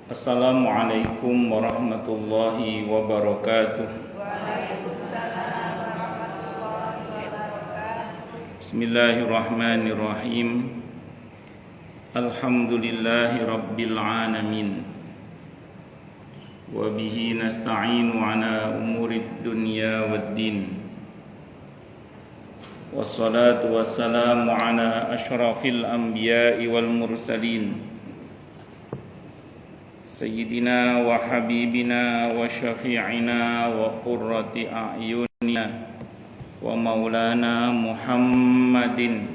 Assalamualaikum warahmatullahi wabarakatuh. Bismillahirrahmanirrahim. Alhamdulillahi rabbil alamin. Wa bihi nasta'inu ala umurid dunya waddin. Wassalatu wassalamu ala asyrafil anbiya'i wal mursalin. Sayyidina wa habibina wa syafi'ina wa qurrati a'yunina wa maulana Muhammadin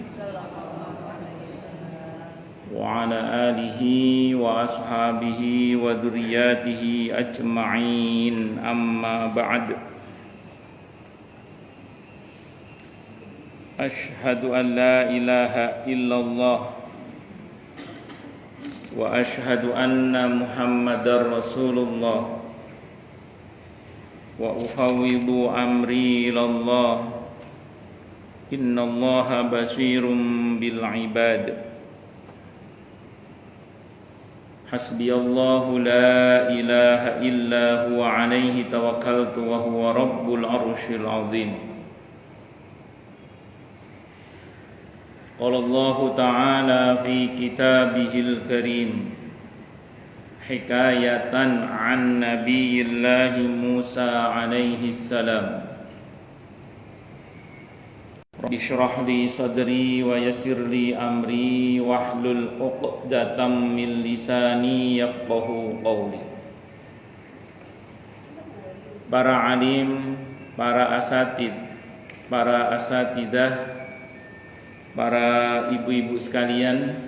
wa ala alihi wa ashabihi wa dhurriyyatihi ajma'in, amma ba'd. Ashhadu an la ilaha illallah wa ashhadu anna Muhammadar Rasulullah wa ufawwidu amri ilallah. Innallaha basirun bil ibad. Hasbiyallahu la ilaha illa huwa alaihi tawakkaltu wa huwa rabbul arsyil azim. Qala Allah Ta'ala fi kitabihil karim hikayatan an Nabiyillahi Musa alaihi salam. Rabbi shrah li sadri wa yassir li amri wahlul 'uqdatam min lisani yafqahu qawli. Para alim, para asatid, para asatidah, para ibu-ibu sekalian,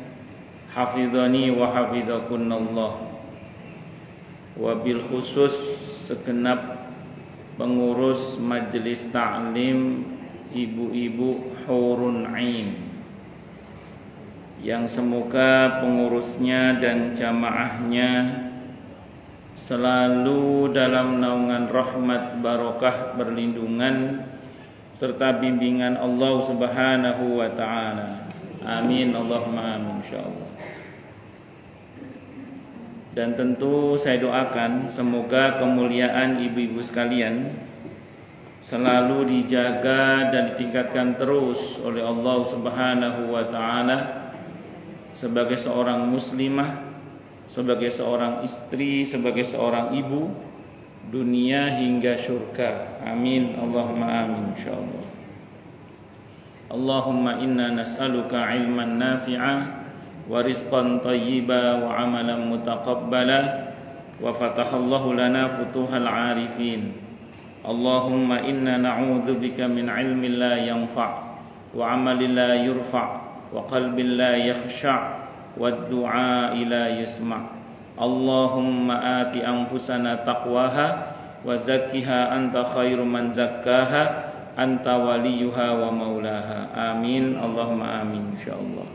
hafizani wa hafizakunallah. Wabil khusus segenap pengurus majelis ta'lim, ibu-ibu hurun ain, yang semoga pengurusnya dan jamaahnya selalu dalam naungan rahmat, barokah, perlindungan serta bimbingan Allah Subhanahu wa ta'ala. Amin, Allahumma amin, insyaallah. Dan tentu saya doakan semoga kemuliaan ibu-ibu sekalian selalu dijaga dan ditingkatkan terus oleh Allah Subhanahu wa ta'ala sebagai seorang muslimah, sebagai seorang istri, sebagai seorang ibu, dunia hingga syurga. Amin, Allahumma amin, insyaallah. Allahumma inna nas'aluka ilman nafi'a wa rizqan thayyiba wa amalan mutaqabbala wa fatahallahu lana futuhal arifin. Allahumma inna na'udzubika min ilmin la yanfa' wa amalin la yurfa' wa qalbin la yakhsha' wa du'a la yusma'. Allahumma ati anfusana taqwaha wa zakkiha anta khairu man zakkaha anta waliyuha wa maulaha. Amin, Allahumma amin, insyaallah.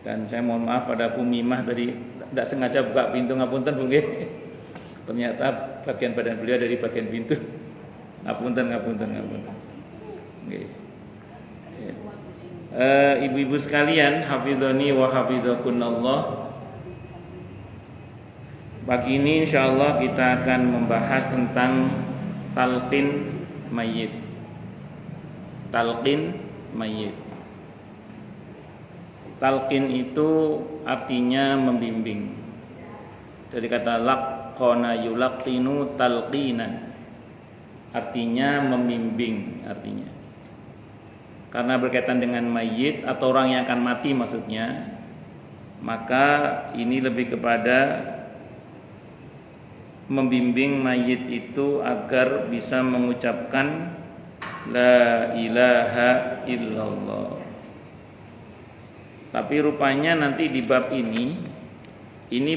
Dan saya mohon maaf pada Bu Mimah tadi tidak sengaja buka pintu, ngapunten Bu nggih. Ternyata bagian badan beliau dari bagian pintu. Ngapunten. Nggih. Ibu-ibu sekalian, hafizani wa hafizakunallah. Pagi ini insyaallah kita akan membahas tentang talqin mayit. Talqin mayit. Talqin itu artinya membimbing. Dari kata laqana yulaqinu talqinan. Artinya membimbing artinya. Karena berkaitan dengan mayit atau orang yang akan mati maksudnya, maka ini lebih kepada membimbing mayit itu agar bisa mengucapkan la ilaha illallah. Tapi rupanya nanti di bab ini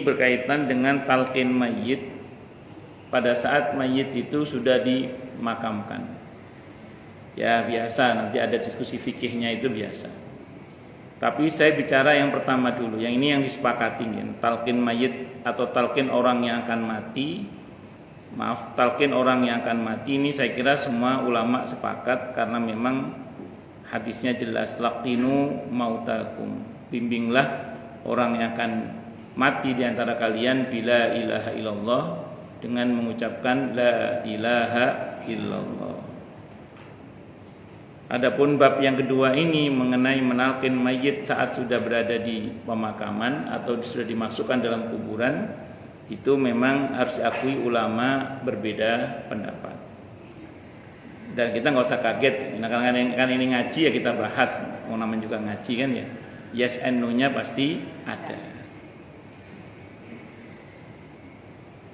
berkaitan dengan talqin mayit pada saat mayit itu sudah dimakamkan. Ya biasa, nanti ada diskusi fikihnya, itu biasa. Tapi saya bicara yang pertama dulu, yang ini yang disepakati, talqin mayit atau talqin orang yang akan mati. Talqin orang yang akan mati ini saya kira semua ulama sepakat, karena memang hadisnya jelas, laqinu mautakum, bimbinglah orang yang akan mati di antara kalian bila ilaha illallah dengan mengucapkan la ilaha illallah. Adapun bab yang kedua ini mengenai menalkin mayit saat sudah berada di pemakaman atau sudah dimasukkan dalam kuburan, itu memang harus diakui ulama berbeda pendapat. Dan kita nggak usah kaget, kan ini ngaji ya kita bahas, mau namanya juga ngaji kan ya. Yes and no-nya pasti ada.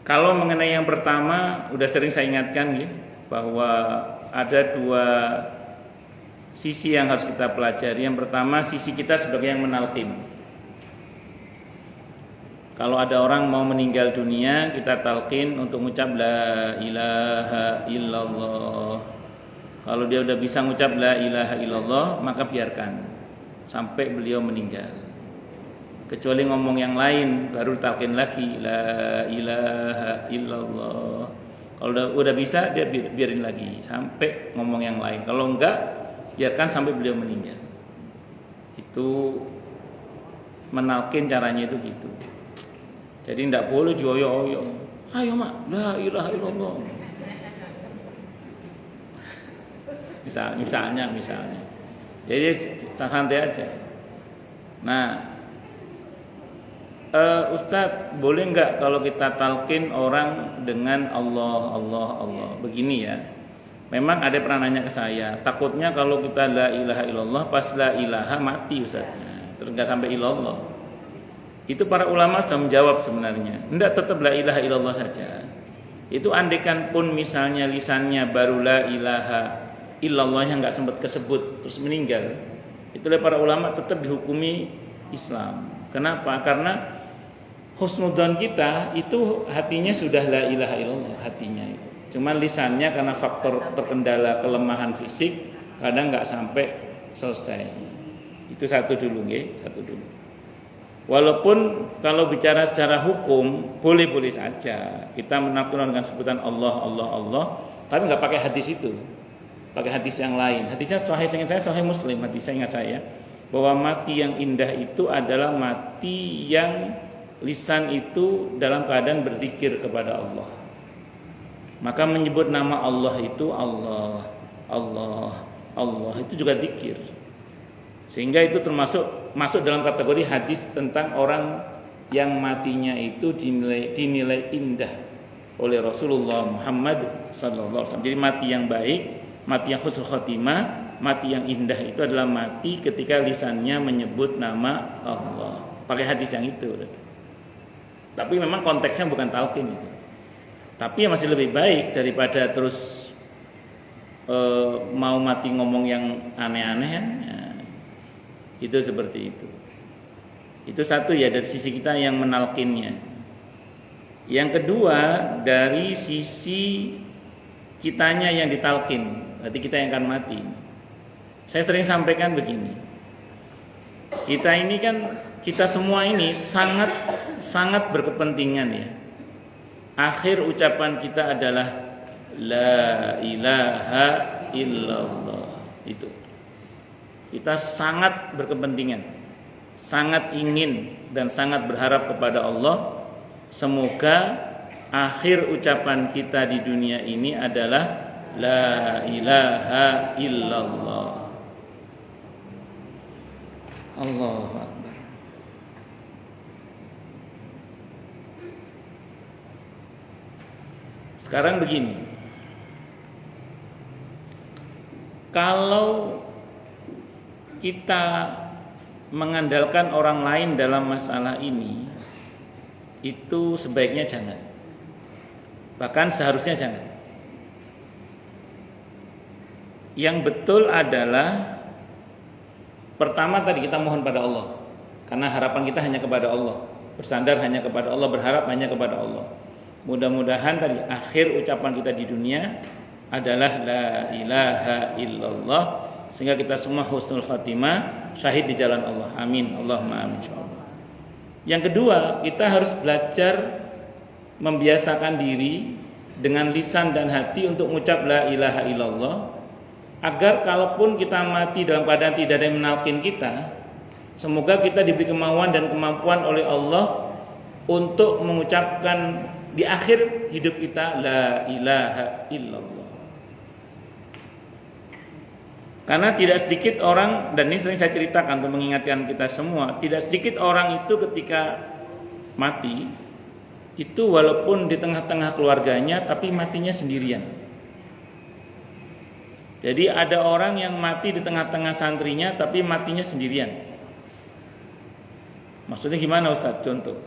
Kalau mengenai yang pertama, udah sering saya ingatkan ya, bahwa ada dua sisi yang harus kita pelajari. Yang pertama, sisi kita sebagai yang menalkin. Kalau ada orang mau meninggal dunia, kita talqin untuk mengucap la ilaha illallah. Kalau dia udah bisa mengucap la ilaha illallah, maka biarkan sampai beliau meninggal. Kecuali ngomong yang lain, baru talqin lagi la ilaha illallah. Kalau udah bisa, dia biarin lagi sampai ngomong yang lain. Kalau enggak, biarkan sampai beliau meninggal. Itu menalkin caranya itu gitu. Jadi tidak boleh dioyo-oyo. Ayo mak, la ilaha illallah. Misalnya. Jadi santai aja. Nah, Ustadz, boleh nggak kalau kita talqin orang dengan Allah? Begini ya. Memang ada pernah nanya ke saya, takutnya kalau kita la ilaha illallah pas la ilaha mati Ustadz. Terus nggak sampai illallah. Itu para ulama sudah menjawab sebenarnya. Enggak, tetap la ilaha illallah saja. Itu andekan pun misalnya lisannya baru la ilaha illallah yang enggak sempat kesebut terus meninggal, itu oleh para ulama tetap dihukumi Islam. Kenapa? Karena husnudzon kita itu hatinya sudah la ilaha illallah, hatinya itu. Cuman lisannya karena faktor terkendala kelemahan fisik kadang enggak sampai selesai. Itu satu dulu. Walaupun kalau bicara secara hukum boleh-boleh saja kita menafsirkan dengan sebutan Allah, tapi nggak pakai hadis itu, pakai hadis yang lain. Hadisnya sahih Muslim, hadisnya ingat saya bahwa mati yang indah itu adalah mati yang lisan itu dalam keadaan berzikir kepada Allah. Maka menyebut nama Allah itu Allah itu juga zikir. Sehingga itu masuk dalam kategori hadis tentang orang yang matinya itu dinilai indah oleh Rasulullah Muhammad sallallahu alaihi wasallam. Jadi mati yang baik, mati yang husnul khotimah, mati yang indah itu adalah mati ketika lisannya menyebut nama Allah. Pakai hadis yang itu. Tapi memang konteksnya bukan talqin itu. Tapi ya masih lebih baik daripada terus mau mati ngomong yang aneh-aneh kan. Itu seperti itu. Itu satu ya dari sisi kita yang menalkinnya. Yang kedua dari sisi kitanya yang ditalkin, berarti kita yang akan mati. Saya sering sampaikan begini. Kita semua ini sangat berkepentingan ya. Akhir ucapan kita adalah la ilaha illallah. Itu. Kita sangat berkepentingan, sangat ingin dan sangat berharap kepada Allah semoga akhir ucapan kita di dunia ini adalah la ilaha illallah. Allahu Akbar. Sekarang begini, kalau kita mengandalkan orang lain dalam masalah ini, itu sebaiknya jangan. Bahkan seharusnya jangan. Yang betul adalah pertama tadi kita mohon pada Allah, karena harapan kita hanya kepada Allah, bersandar hanya kepada Allah, berharap hanya kepada Allah. Mudah-mudahan tadi akhir ucapan kita di dunia adalah la ilaha illallah, sehingga kita semua husnul khatimah, syahid di jalan Allah. Amin. Allahumma amin insyaallah. Yang kedua, kita harus belajar membiasakan diri dengan lisan dan hati untuk mengucap la ilaha illallah, agar kalaupun kita mati dalam keadaan tidak ada yang menalkin kita, semoga kita diberi kemauan dan kemampuan oleh Allah untuk mengucapkan di akhir hidup kita la ilaha illallah. Karena tidak sedikit orang, dan ini sering saya ceritakan untuk mengingatkan kita semua, tidak sedikit orang itu ketika mati itu walaupun di tengah-tengah keluarganya tapi matinya sendirian. Jadi ada orang yang mati di tengah-tengah santrinya tapi matinya sendirian. Maksudnya gimana Ustaz? Contoh,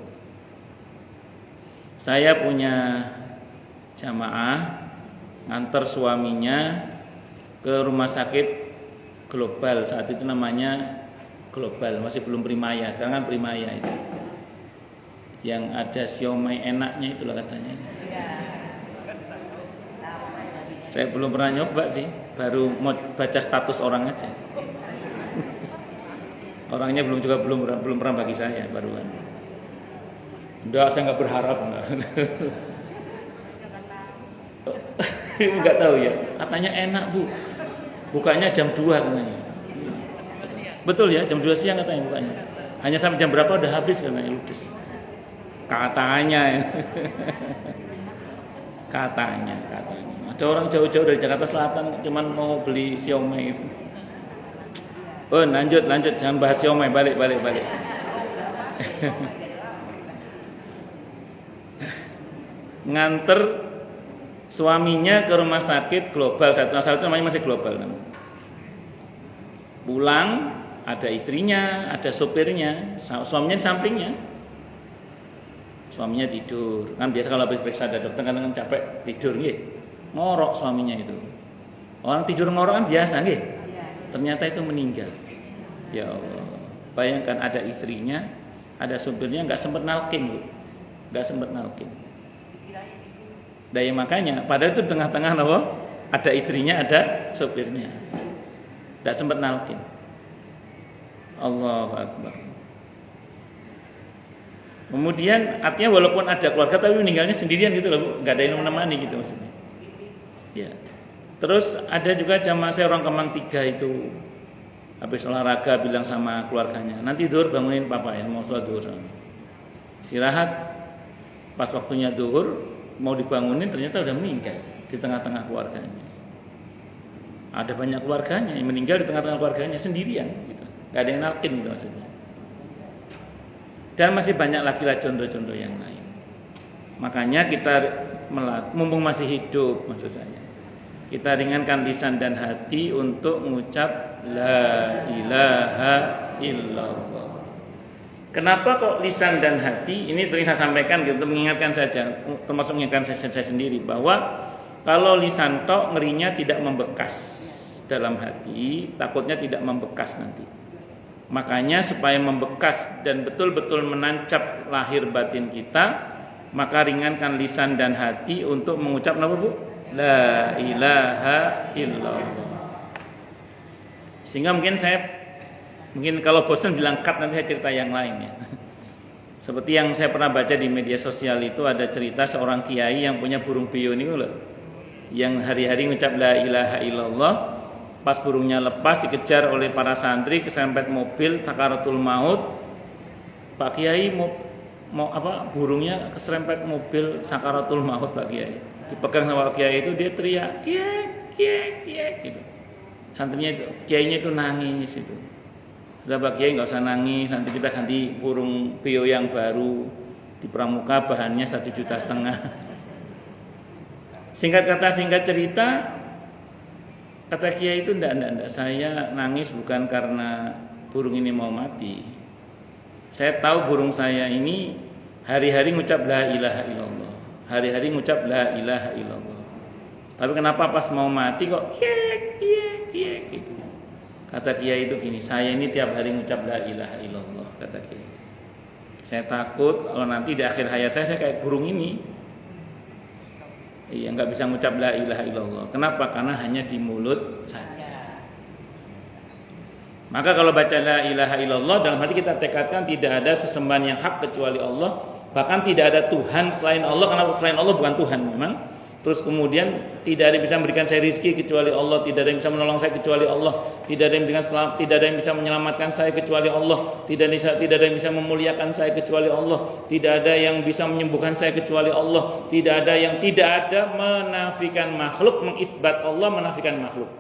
saya punya jamaah nganter suaminya ke rumah sakit global, saat itu namanya global, masih belum Primaya, sekarang kan Primaya itu yang ada siomay enaknya itulah katanya. Saya belum pernah nyoba sih, baru mau baca status orang aja. Orangnya belum pernah bagi saya baruan. Enggak, saya nggak berharap enggak. Enggak tahu ya, katanya enak Bu, bukanya jam 2 katanya. Betul ya, jam 2 siang katanya bukanya. Hanya sampai jam berapa udah habis katanya, ludes. Katanya. Katanya. Ada orang jauh-jauh dari Jakarta Selatan cuman mau beli siomay itu. Oh, lanjut, jangan bahas siomay, balik. Nganter suaminya ke rumah sakit global, saat itu namanya masih global kan. Pulang ada istrinya, ada sopirnya, suaminya di sampingnya. Suaminya tidur. Kan biasa kalau habis periksa ada dokter kan capek tidur nggih. Ngorok suaminya itu. Orang tidur ngorok kan biasa nggih. Ternyata itu meninggal. Ya Allah. Bayangkan ada istrinya, ada sopirnya, enggak sempat nalkin, Bu. Enggak sempat nalkin. Daya makanya, padahal itu tengah-tengah apa? Ada istrinya, ada sopirnya. Tidak sempat nalkin. Allahu Akbar. Kemudian artinya walaupun ada keluarga tapi meninggalnya sendirian gitu loh, Bu. Enggak ada yang menemani gitu maksudnya. Ya. Terus ada juga jamaah saya orang Kemang 3 itu habis olahraga bilang sama keluarganya, nanti zuhur bangunin papa ya, mau sholat zuhur. Istirahat. Pas waktunya zuhur mau dibangunin ternyata udah meninggal di tengah-tengah keluarganya. Ada banyak keluarganya yang meninggal di tengah-tengah keluarganya sendirian gitu. Gak ada yang nalkin gitu maksudnya. Dan masih banyak lagi lah contoh-contoh yang lain. Makanya kita mumpung masih hidup maksud saya, kita ringankan lisan dan hati untuk mengucap la ilaha illallah. Kenapa kok lisan dan hati? Ini sering saya sampaikan gitu, mengingatkan saja, termasuk mengingatkan saya sendiri bahwa kalau lisan tok ngerinya tidak membekas dalam hati, takutnya tidak membekas nanti. Makanya supaya membekas dan betul-betul menancap lahir batin kita, maka ringankan lisan dan hati untuk mengucap apa Bu? La ilaha illallah. Sehingga mungkin kalau bosan bilang cut, nanti saya cerita yang lain ya. Seperti yang saya pernah baca di media sosial itu ada cerita seorang kiai yang punya burung piyun itu loh, yang hari-hari mengucap la ilaha illallah. Pas burungnya lepas dikejar oleh para santri, keserempet mobil sakaratul maut. Pak Kiai mau apa? Burungnya keserempet mobil sakaratul maut Pak Kiai. Dipegang sama Pak Kiai itu dia teriak, kiek gitu. Santrinya itu, kiainya itu nangis itu. Udah Pak Kiai nggak usah nangis, nanti kita ganti burung pio yang baru di Pramuka, bahannya 1,5 juta. Singkat kata singkat cerita, kata Kiai itu enggak, saya nangis bukan karena burung ini mau mati. Saya tahu burung saya ini hari-hari ngucap la ilaha illallah. Hari-hari ngucap la ilaha illallah. Tapi kenapa pas mau mati kok kiek gitu. Kata Kiai itu gini, saya ini tiap hari ngucap la ilaha illallah, kata Kiai. Saya takut kalau nanti di akhir hayat saya kayak burung ini. Iya, nggak bisa ngucap la ilaha illallah. Kenapa? Karena hanya di mulut saja. Maka kalau baca la ilaha illallah, dalam hati kita tekadkan tidak ada sesembahan yang hak kecuali Allah. Bahkan tidak ada Tuhan selain Allah. Karena selain Allah bukan Tuhan memang. Terus kemudian tidak ada yang bisa memberikan saya rizki kecuali Allah, tidak ada yang bisa menolong saya kecuali Allah, tidak ada yang tidak ada yang bisa menyelamatkan saya kecuali Allah, tidak ada yang bisa memuliakan saya kecuali Allah, tidak ada yang bisa menyembuhkan saya kecuali Allah, tidak ada menafikan makhluk, mengisbat Allah, menafikan makhluk.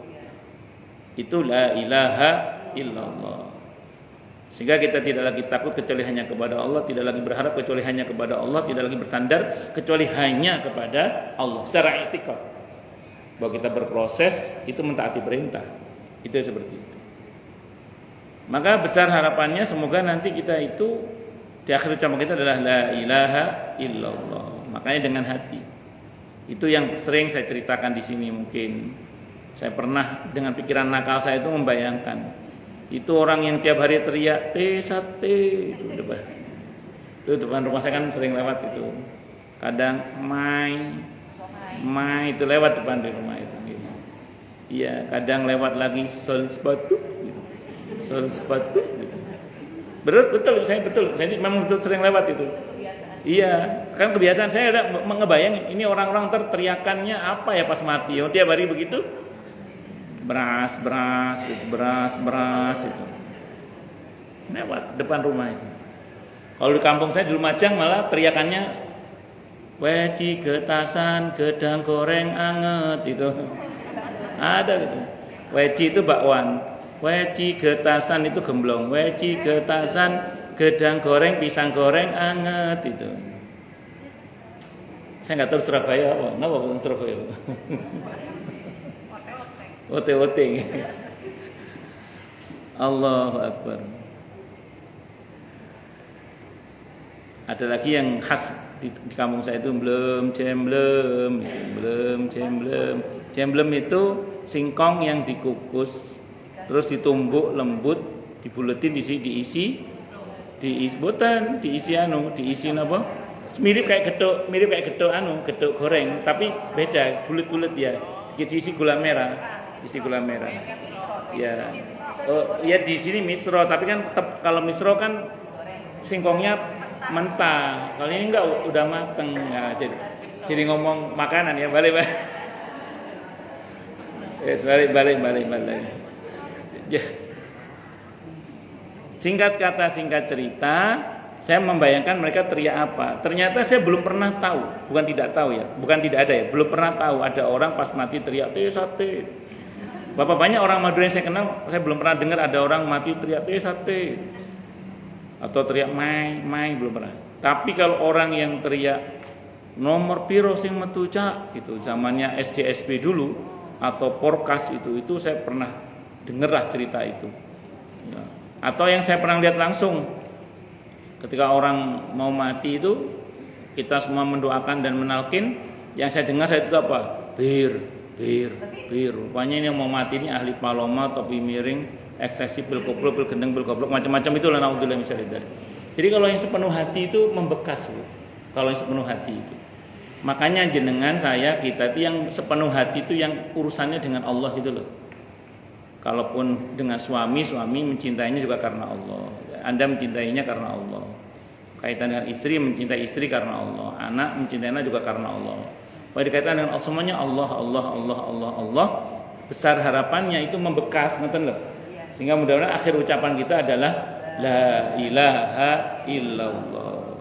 Itu la ilaha illallah. Sehingga kita tidak lagi takut kecuali hanya kepada Allah, tidak lagi berharap kecuali hanya kepada Allah, tidak lagi bersandar kecuali hanya kepada Allah. Secara etika bahwa kita berproses itu mentaati perintah. Itu seperti itu. Maka besar harapannya semoga nanti kita itu di akhir ucapan kita adalah la ilaha illallah. Makanya dengan hati. Itu yang sering saya ceritakan di sini mungkin. Saya pernah dengan pikiran nakal saya itu membayangkan itu orang yang tiap hari teriak sate itu depan rumah saya kan sering lewat itu. Kadang mai itu lewat depan di rumah itu gitu. Iya, kadang lewat lagi sol sepatu gitu. Sol sepatu gitu. Betul saya memang betul sering lewat itu. Iya, kan kebiasaan saya ada mengebayang ini orang-orang teriakannya apa ya pas mati. Oh, tiap hari begitu. Beras itu lewat depan rumah itu. Kalau di kampung saya di Lumajang malah teriakannya weci getasan gedang goreng anget itu ada gitu. Weci itu bakwan, weci getasan itu gemblong, weci getasan gedang goreng pisang goreng anget itu. Saya nggak tahu Surabaya apa, kenapa bukan Surabaya? Ote-ote. Allahu Akbar. Ada lagi yang khas di kampung saya itu belum cemblem. Cemblem itu singkong yang dikukus, terus ditumbuk lembut, dibuletin diisi apa? Mirip kayak getuk goreng, tapi beda, bulet-bulet ya. Diisi gula merah. Ya. Oh, ya di sini misro, tapi kan kalau misro kan singkongnya mentah. Kalau ini enggak udah mateng. Ya, jadi ngomong makanan ya, balik. Yes, balik. Ya. Singkat kata, singkat cerita, saya membayangkan mereka teriak apa. Ternyata saya belum pernah tahu, bukan tidak ada ya, belum pernah tahu ada orang pas mati teriak sate. Bapak banyak orang Madura yang saya kenal, saya belum pernah dengar ada orang mati teriak sate atau teriak mai belum pernah. Tapi kalau orang yang teriak nomor piro sing metu cak itu zamannya SDSP dulu atau Porkas itu saya pernah dengar lah cerita itu. Ya. Atau yang saya pernah lihat langsung ketika orang mau mati itu kita semua mendoakan dan menalkin, yang saya dengar itu apa? Bir. Rupanya ini yang mau mati ini ahli paloma, topi miring, ekstasi pil koplo, pil gendeng, pil goblok, macam-macam itulah naudzubillah min dzalik. Jadi kalau yang sepenuh hati itu membekas, Bu. Kalau yang sepenuh hati itu. Makanya jenengan kita itu yang sepenuh hati itu yang urusannya dengan Allah gitu loh. Kalaupun dengan suami mencintainya juga karena Allah. Anda mencintainya karena Allah. Kaitan dengan istri, mencintai istri karena Allah. Anak mencintainya juga karena Allah. Pada dikaitan dengan semuanya Allah. Besar harapannya itu membekas, ngeten lho. Sehingga mudah-mudahan akhir ucapan kita adalah la ilaha illallah.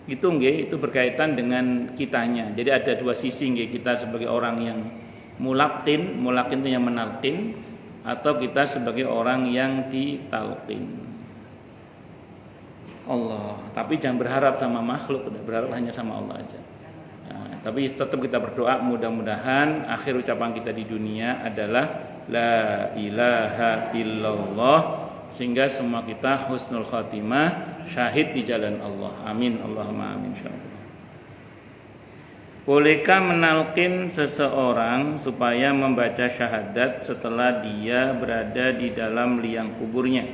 Itu berkaitan dengan kitanya. Jadi ada dua sisi kita sebagai orang yang mulakin itu yang menalkin, atau kita sebagai orang yang ditalkin. Allah, tapi jangan berharap sama makhluk, berharap hanya sama Allah aja. Nah, tapi tetap kita berdoa mudah-mudahan akhir ucapan kita di dunia adalah la ilaha illallah, sehingga semua kita husnul khatimah, syahid di jalan Allah. Amin, Allahumma amin. Bolehkah menalkin seseorang supaya membaca syahadat setelah dia berada di dalam liang kuburnya?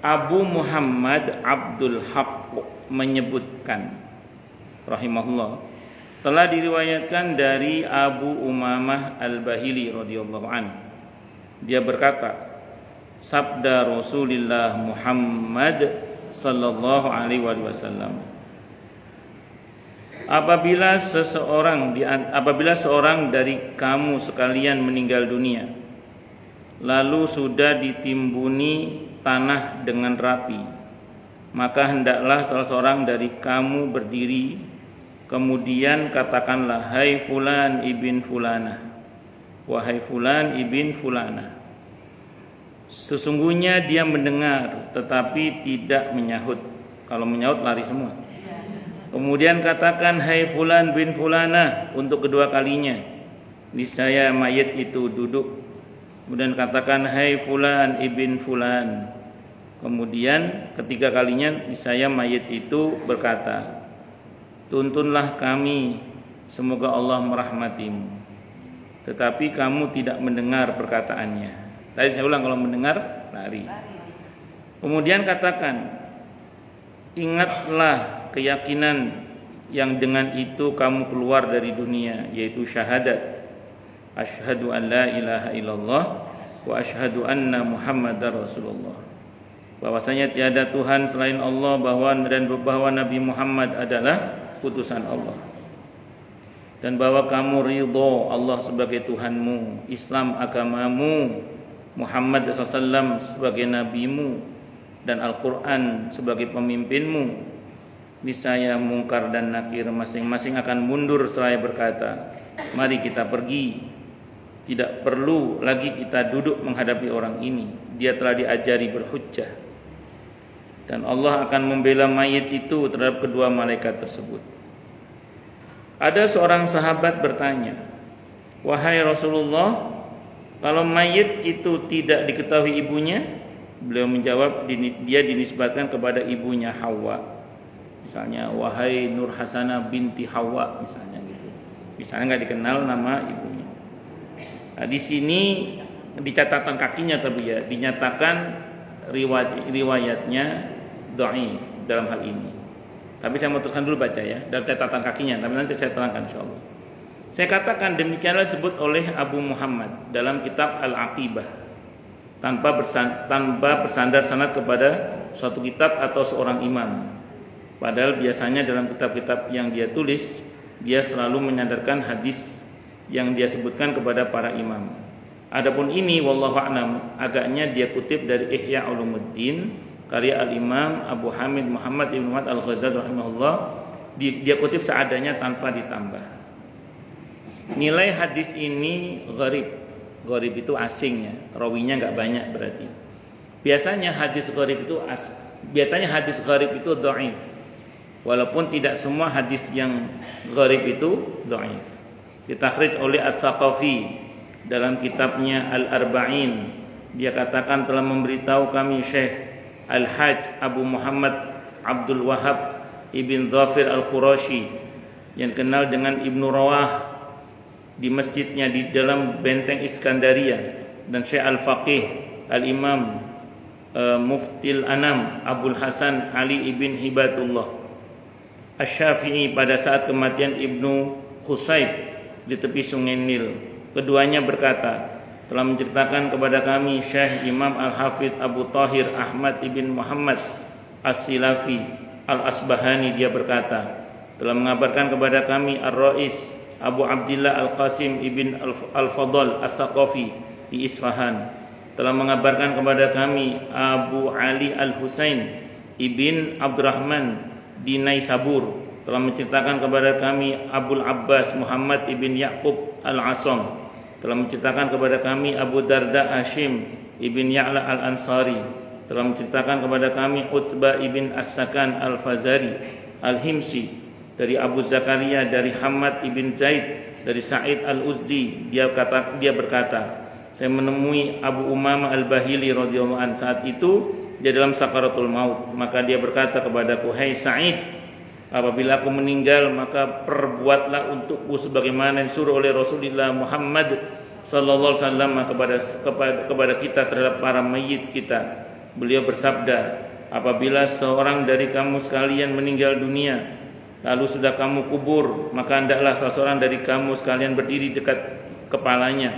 Abu Muhammad Abdul Haq menyebutkan rahimahullah, telah diriwayatkan dari Abu Umamah Al-Bahili radhiyallahu an. Dia berkata, sabda Rasulullah Muhammad sallallahu alaihi wasallam, Apabila seorang dari kamu sekalian meninggal dunia, lalu sudah ditimbuni tanah dengan rapi, maka hendaklah salah seorang dari kamu berdiri, kemudian katakanlah, hai fulan ibn fulanah, wahai fulan ibn fulanah. Sesungguhnya dia mendengar tetapi tidak menyahut. Kalau menyahut lari semua. Kemudian katakan, hai fulan bin fulanah, untuk kedua kalinya. Niscaya mayit itu duduk. Kemudian katakan, hai fulan ibn fulan. Kemudian ketiga kalinya niscaya mayit itu berkata, tuntunlah kami, semoga Allah merahmatimu. Tetapi kamu tidak mendengar perkataannya. Tadi saya ulang, kalau mendengar lari. Kemudian katakan, ingatlah keyakinan yang dengan itu kamu keluar dari dunia, yaitu syahadat, asyhadu an la ilaha illallah wa asyhadu anna muhammadar rasulullah, bahwasanya tiada Tuhan selain Allah, dan bahwa Nabi Muhammad adalah utusan Allah, dan bahwa kamu ridho Allah sebagai Tuhanmu, Islam agamamu, Muhammad SAW sebagai nabimu, dan Al-Quran sebagai pemimpinmu. Niscaya mungkar dan nakir masing-masing akan mundur seraya berkata, mari kita pergi. Tidak perlu lagi kita duduk menghadapi orang ini, dia telah diajari berhujjah. Dan Allah akan membela mayit itu terhadap kedua malaikat tersebut. Ada seorang sahabat bertanya, wahai Rasulullah, kalau mayit itu tidak diketahui ibunya? Beliau menjawab, dia dinisbatkan kepada ibunya Hawa. Misalnya, wahai Nur Hasanah binti Hawa, misalnya gitu. Misalnya nggak dikenal nama ibunya. Nah, di sini di catatan kakinya tapi ya dinyatakan riwayatnya dhaif dalam hal ini. Tapi saya mau teruskan dulu baca ya dari catatan kakinya. Tapi nanti saya terangkan insyaallah. Saya katakan demikianlah disebut oleh Abu Muhammad dalam kitab Al-Aqibah tanpa bersandar sanad kepada suatu kitab atau seorang imam. Padahal biasanya dalam kitab-kitab yang dia tulis, dia selalu menyandarkan hadis yang dia sebutkan kepada para imam. Adapun ini wallahu a'lam, agaknya dia kutip dari Ihya Ulumuddin karya Al-Imam Abu Hamid Muhammad Ibn Muhammad Al-Ghazali rahimahullah. Dia kutip seadanya tanpa ditambah. Nilai hadis ini gharib. Gharib itu asing ya, rawinya enggak banyak berarti. Biasanya hadis gharib itu dhaif. Walaupun tidak semua hadis yang gharib itu dhaif. Ditakhrij oleh As-Saqafi dalam kitabnya Al-Arba'in. Dia katakan telah memberitahu kami Syekh Al-Hajj Abu Muhammad Abdul Wahab Ibn Zafir Al-Qurashi yang kenal dengan Ibnu Rawah di masjidnya di dalam benteng Iskandaria, dan Syekh Al-Faqih Al-Imam Muftil Anam Abul Hasan Ali Ibn Hibatullah Asy-Syafi'i pada saat kematian Ibnu Khusayb di tepi sungai Nil. Keduanya berkata, telah menceritakan kepada kami Syekh Imam Al-Hafidh Abu Tahir Ahmad Ibn Muhammad As-Silafi Al-Asbahani, dia berkata, telah mengabarkan kepada kami Ar-Rais Abu Abdillah Al-Qasim Ibn Al-Fadl As-Saqafi di Isfahan, telah mengabarkan kepada kami Abu Ali Al-Husain Ibn Abdurrahman di Naisabur, telah menceritakan kepada kami Abul Abbas Muhammad Ibn Ya'qub Al-Asam, telah menceritakan kepada kami Abu Darda Hashim Ibn Ya'la Al-Ansari, telah menceritakan kepada kami Utbah Ibn As-Sakan Al-Fazari Al-Himsi dari Abu Zakaria dari Hamad Ibn Zaid dari Sa'id Al-Uzdi. Dia berkata, saya menemui Abu Umamah Al-Bahili radhiyallahu anhu saat itu dia dalam sakaratul maut, maka dia berkata kepadaku, hai Sa'id, apabila aku meninggal maka perbuatlah untukku sebagaimana disuruh oleh Rasulullah Muhammad sallallahu alaihi wasallam kepada kita terhadap para mayit kita. Beliau bersabda, apabila seorang dari kamu sekalian meninggal dunia lalu sudah kamu kubur, maka hendaklah seorang dari kamu sekalian berdiri dekat kepalanya,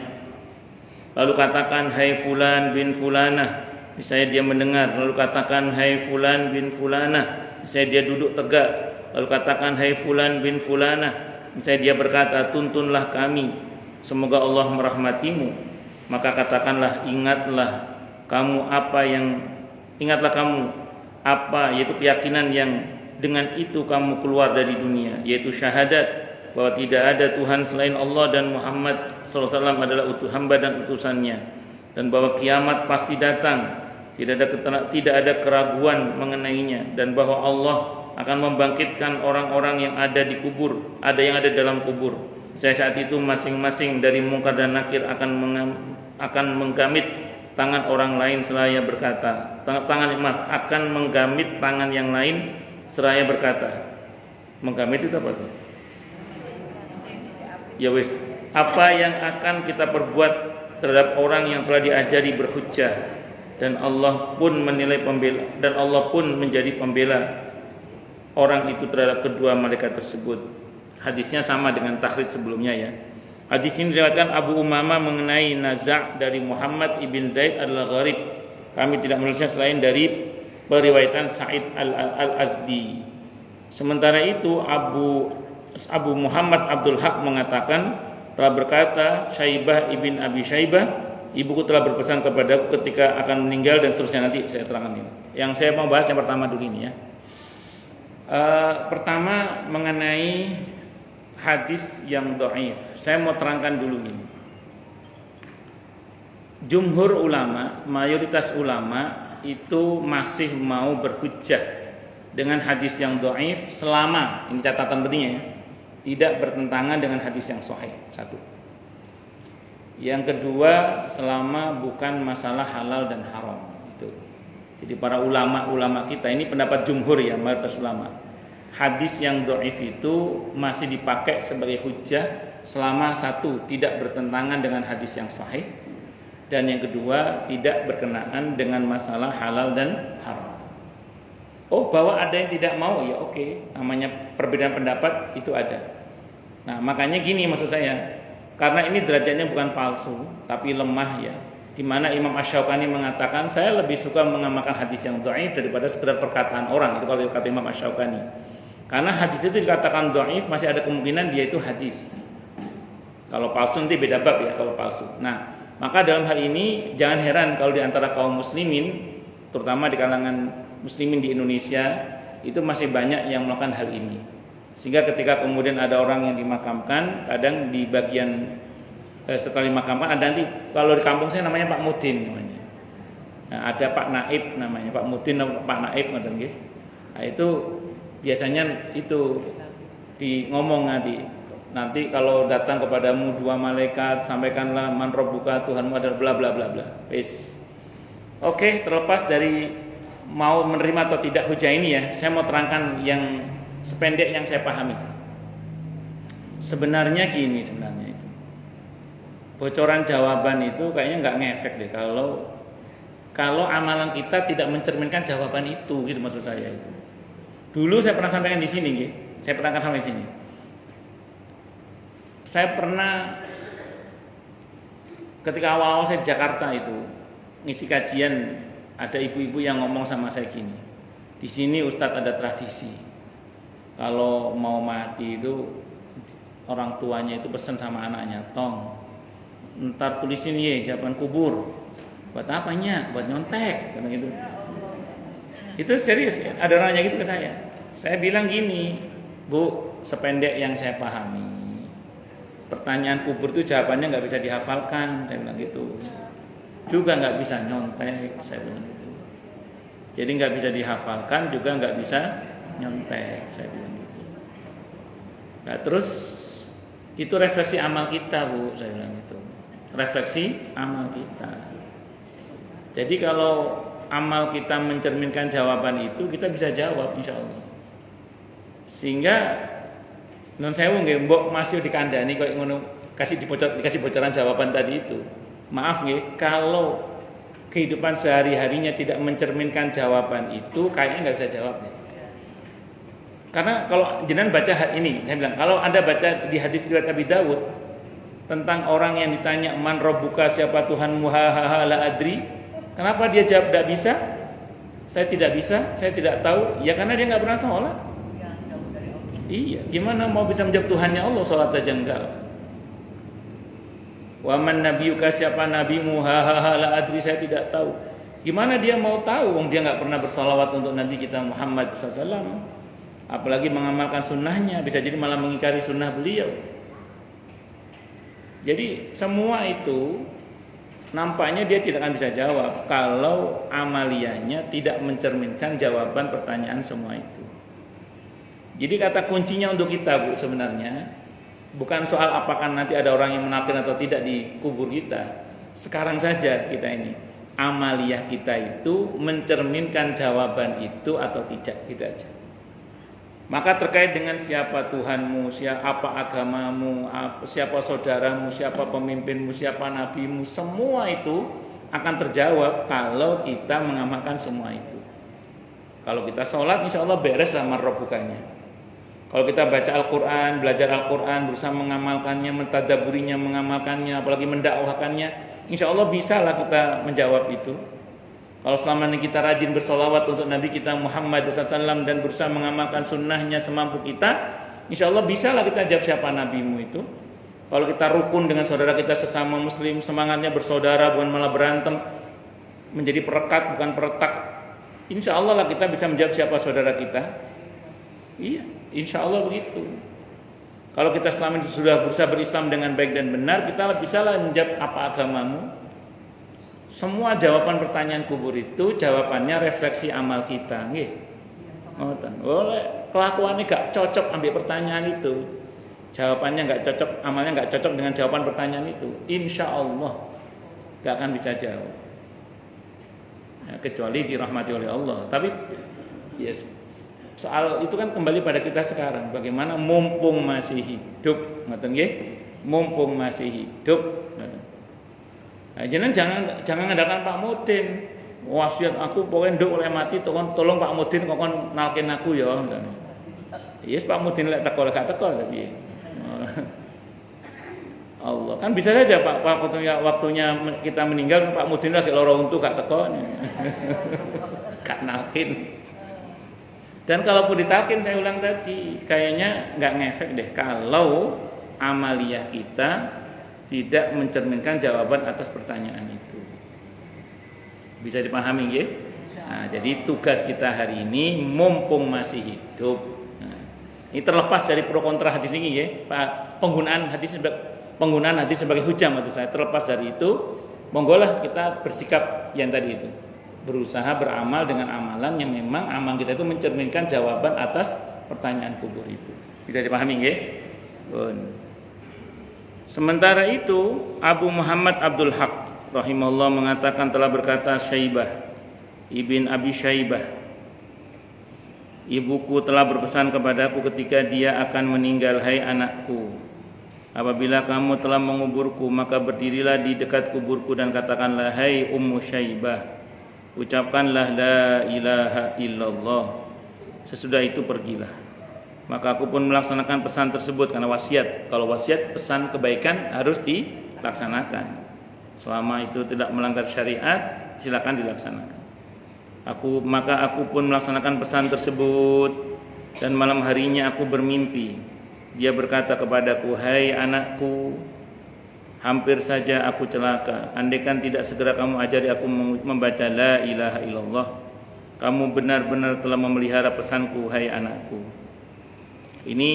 lalu katakan, hai fulan bin fulanah, saya dia mendengar, lalu katakan, hai fulan bin fulanah, saya dia duduk tegak, lalu katakan hai fulan bin fulanah, misalnya dia berkata tuntunlah kami, semoga Allah merahmatimu, maka katakanlah ingatlah kamu apa yaitu keyakinan yang dengan itu kamu keluar dari dunia, yaitu syahadat bahwa tidak ada Tuhan selain Allah dan Muhammad SAW adalah hamba dan utusannya, dan bahwa kiamat pasti datang, tidak ada keraguan mengenainya, dan bahwa Allah akan membangkitkan orang-orang yang ada di kubur, ada yang ada dalam kubur. Saat itu masing-masing dari Munkar dan Nakir akan menggamit tangan orang lain seraya berkata, akan menggamit tangan yang lain seraya berkata. Menggamit itu apa tuh? Ya wis, apa yang akan kita perbuat terhadap orang yang telah diajari berhujjah, dan Allah pun menilai pembela, dan Allah pun menjadi pembela orang itu terhadap kedua malaikat tersebut. Hadisnya sama dengan takhrid sebelumnya ya. Hadis ini diriwayatkan Abu Umamah mengenai Naza' dari Muhammad ibn Zaid adalah gharib. Kami tidak menulisnya selain dari periwayatan Sa'id al-Azdi. Sementara itu Abu Muhammad Abdul Haq mengatakan, telah berkata Syaibah ibn Abi Syaibah, ibuku telah berpesan kepadaku ketika akan meninggal, dan seterusnya. Nanti saya terangkan ini. Yang saya mau bahas yang pertama dulu ini ya. Pertama mengenai hadis yang dhaif. Saya mau terangkan dulu ini. Jumhur ulama, mayoritas ulama itu masih mau berhujjah dengan hadis yang dhaif selama, ini catatan pentingnya ya, tidak bertentangan dengan hadis yang sahih. Satu. Yang kedua, selama bukan masalah halal dan haram. Itu. Jadi para ulama-ulama kita, ini pendapat jumhur ya, mayoritas ulama, hadis yang dhaif itu masih dipakai sebagai hujjah selama satu, tidak bertentangan dengan hadis yang sahih, dan yang kedua, tidak berkenaan dengan masalah halal dan haram. Oh, bahwa ada yang tidak mau, ya oke, namanya perbedaan pendapat itu ada. Nah, makanya gini maksud saya, karena ini derajatnya bukan palsu, tapi lemah ya, di mana Imam Asy-Syaukani mengatakan saya lebih suka mengamalkan hadis yang dhaif daripada sekedar perkataan orang. Itu kalau kata Imam Asy-Syaukani. Karena hadis itu dikatakan dhaif, masih ada kemungkinan dia itu hadis. Kalau palsu nanti beda bab ya kalau palsu. Nah, maka dalam hal ini jangan heran kalau di antara kaum muslimin, terutama di kalangan muslimin di Indonesia, itu masih banyak yang melakukan hal ini. Sehingga ketika kemudian ada orang yang dimakamkan, kadang di bagian setelah dimakamkan ada nanti, kalau di kampung saya namanya Pak Mudin namanya. Nah, ada Pak Naib namanya, Pak Mudin atau Pak Naib ngoten nggih. Nah, itu biasanya itu di ngomong nanti kalau datang kepadamu dua malaikat, sampaikanlah man rabbuka, Tuhanmu adalah bla bla bla bla. Wis. Oke, terlepas dari mau menerima atau tidak hujah ini ya, saya mau terangkan yang sependek yang saya pahami. Sebenarnya gini sebenarnya itu. Bocoran jawaban itu kayaknya nggak ngefek deh kalau amalan kita tidak mencerminkan jawaban itu, gitu maksud saya itu. Dulu saya pernah sampaikan di sini, gitu. Saya pernah sampai sini. Saya pernah ketika awal-awal saya di Jakarta itu ngisi kajian, ada ibu-ibu yang ngomong sama saya gini. Di sini Ustadz ada tradisi, kalau mau mati itu orang tuanya itu pesan sama anaknya, tong, ntar tulisin ye jawaban kubur. Buat apanya? Buat nyontek, kata gitu. Itu serius ya? Ada orang nanya gitu ke saya. Saya bilang gini, Bu, sependek yang saya pahami, pertanyaan kubur itu jawabannya nggak bisa dihafalkan, saya bilang gitu. Juga nggak bisa nyontek, saya bilang gitu. Jadi nggak bisa dihafalkan, juga nggak bisa nyontek, saya bilang gitu. Nah terus itu refleksi amal kita, Bu, saya bilang gitu. Refleksi amal kita. Jadi kalau amal kita mencerminkan jawaban itu, kita bisa jawab insya Allah. Sehingga non sewu nggih mbok masih dikandani kok ngono, dikasih bocoran jawaban tadi itu. Maaf nggih, kalau kehidupan sehari-harinya tidak mencerminkan jawaban itu, kayaknya nggak bisa jawab nih. Karena kalau jenengan baca ini, saya bilang kalau Anda baca di hadis riwayat Abi Dawud tentang orang yang ditanya man rabbuka, siapa Tuhanmu, ha la adri, kenapa dia jawab tidak bisa? Saya tidak bisa, saya tidak tahu. Ya karena dia nggak pernah sholat. Iya, gimana mau bisa menjawab Tuhannya Allah, sholat aja enggak. Wa man nabiyuka, siapa nabimu? Ha la adri, saya tidak tahu. Gimana dia mau tahu wong dia nggak pernah bersalawat untuk Nabi kita Muhammad SAW, apalagi mengamalkan sunnahnya, bisa jadi malah mengingkari sunnah beliau. Jadi semua itu nampaknya dia tidak akan bisa jawab kalau amaliyahnya tidak mencerminkan jawaban pertanyaan semua itu. Jadi kata kuncinya untuk kita, Bu, sebenarnya bukan soal apakah nanti ada orang yang menalkin atau tidak di kubur kita. Sekarang saja kita ini, amaliyah kita itu mencerminkan jawaban itu atau tidak, gitu aja. Maka terkait dengan siapa Tuhanmu, siapa agamamu, siapa saudaramu, siapa pemimpinmu, siapa nabimu, semua itu akan terjawab kalau kita mengamalkan semua itu. Kalau kita sholat, insya Allah beres lah marrobukanya. Kalau kita baca Al-Quran, belajar Al-Quran, berusaha mengamalkannya, mentadaburinya, mengamalkannya, apalagi mendakwahkannya, insya Allah bisa lah kita menjawab itu. Kalau selama ini kita rajin bersolawat untuk Nabi kita Muhammad SAW dan berusaha mengamalkan sunnahnya semampu kita, insya Allah bisa lah kita jawab siapa nabimu itu. Kalau kita rukun dengan saudara kita sesama muslim, semangatnya bersaudara bukan malah berantem, menjadi perekat bukan peretak, insya Allah lah kita bisa menjawab siapa saudara kita. Iya, insya Allah begitu. Kalau kita selama ini sudah berusaha berislam dengan baik dan benar, kita bisa lah menjawab apa agamamu. Semua jawaban pertanyaan kubur itu jawabannya refleksi amal kita, nggih. Ngoten. Oleh kelakuannya gak cocok ambil pertanyaan itu. Jawabannya gak cocok, amalnya gak cocok dengan jawaban pertanyaan itu. Insya Allah gak akan bisa jawab. Ya, kecuali dirahmati oleh Allah. Tapi yes, soal itu kan kembali pada kita sekarang. Bagaimana mumpung masih hidup, ngoten nggih? Mumpung masih hidup. Nah, jangan ngadakan Pak Mudin. Wasiat aku pokoknya nduk oleh mati tolong Pak Mudin kokon nalkin aku ya. Yes, Pak Mudin lek teko gak teko piye. Allah kan bisa saja Pak waktunya kita meninggal Pak Mudin lagi lara untu gak teko. Gak nalkin. Dan kalaupun ditalkin saya ulang tadi, kayaknya nggak ngefek deh kalau amaliyah kita tidak mencerminkan jawaban atas pertanyaan itu. Bisa dipahami ya? Nah, jadi tugas kita hari ini mumpung masih hidup. Nah, ini terlepas dari pro kontra hadis ini ya, penggunaan hadis sebagai hujah maksud saya. Terlepas dari itu, monggolah kita bersikap yang tadi itu. Berusaha beramal dengan amalan yang memang amal kita itu mencerminkan jawaban atas pertanyaan kubur itu. Bisa dipahami ya? Sementara itu Abu Muhammad Abdul Haq rahimahullah mengatakan telah berkata Syaibah Ibn Abi Syaibah, ibuku telah berpesan kepadaku ketika dia akan meninggal, hai anakku, apabila kamu telah menguburku maka berdirilah di dekat kuburku dan katakanlah, hai Ummu Syaibah, ucapkanlah la ilaha illallah, sesudah itu pergilah. Maka aku pun melaksanakan pesan tersebut karena wasiat. Kalau wasiat pesan kebaikan harus dilaksanakan. Selama itu tidak melanggar syariat, silakan dilaksanakan. Maka aku pun melaksanakan pesan tersebut dan malam harinya aku bermimpi. Dia berkata kepadaku, hai anakku, hampir saja aku celaka. Andaikan tidak segera kamu ajari aku membaca la ilaha illallah, kamu benar-benar telah memelihara pesanku, hai anakku. Ini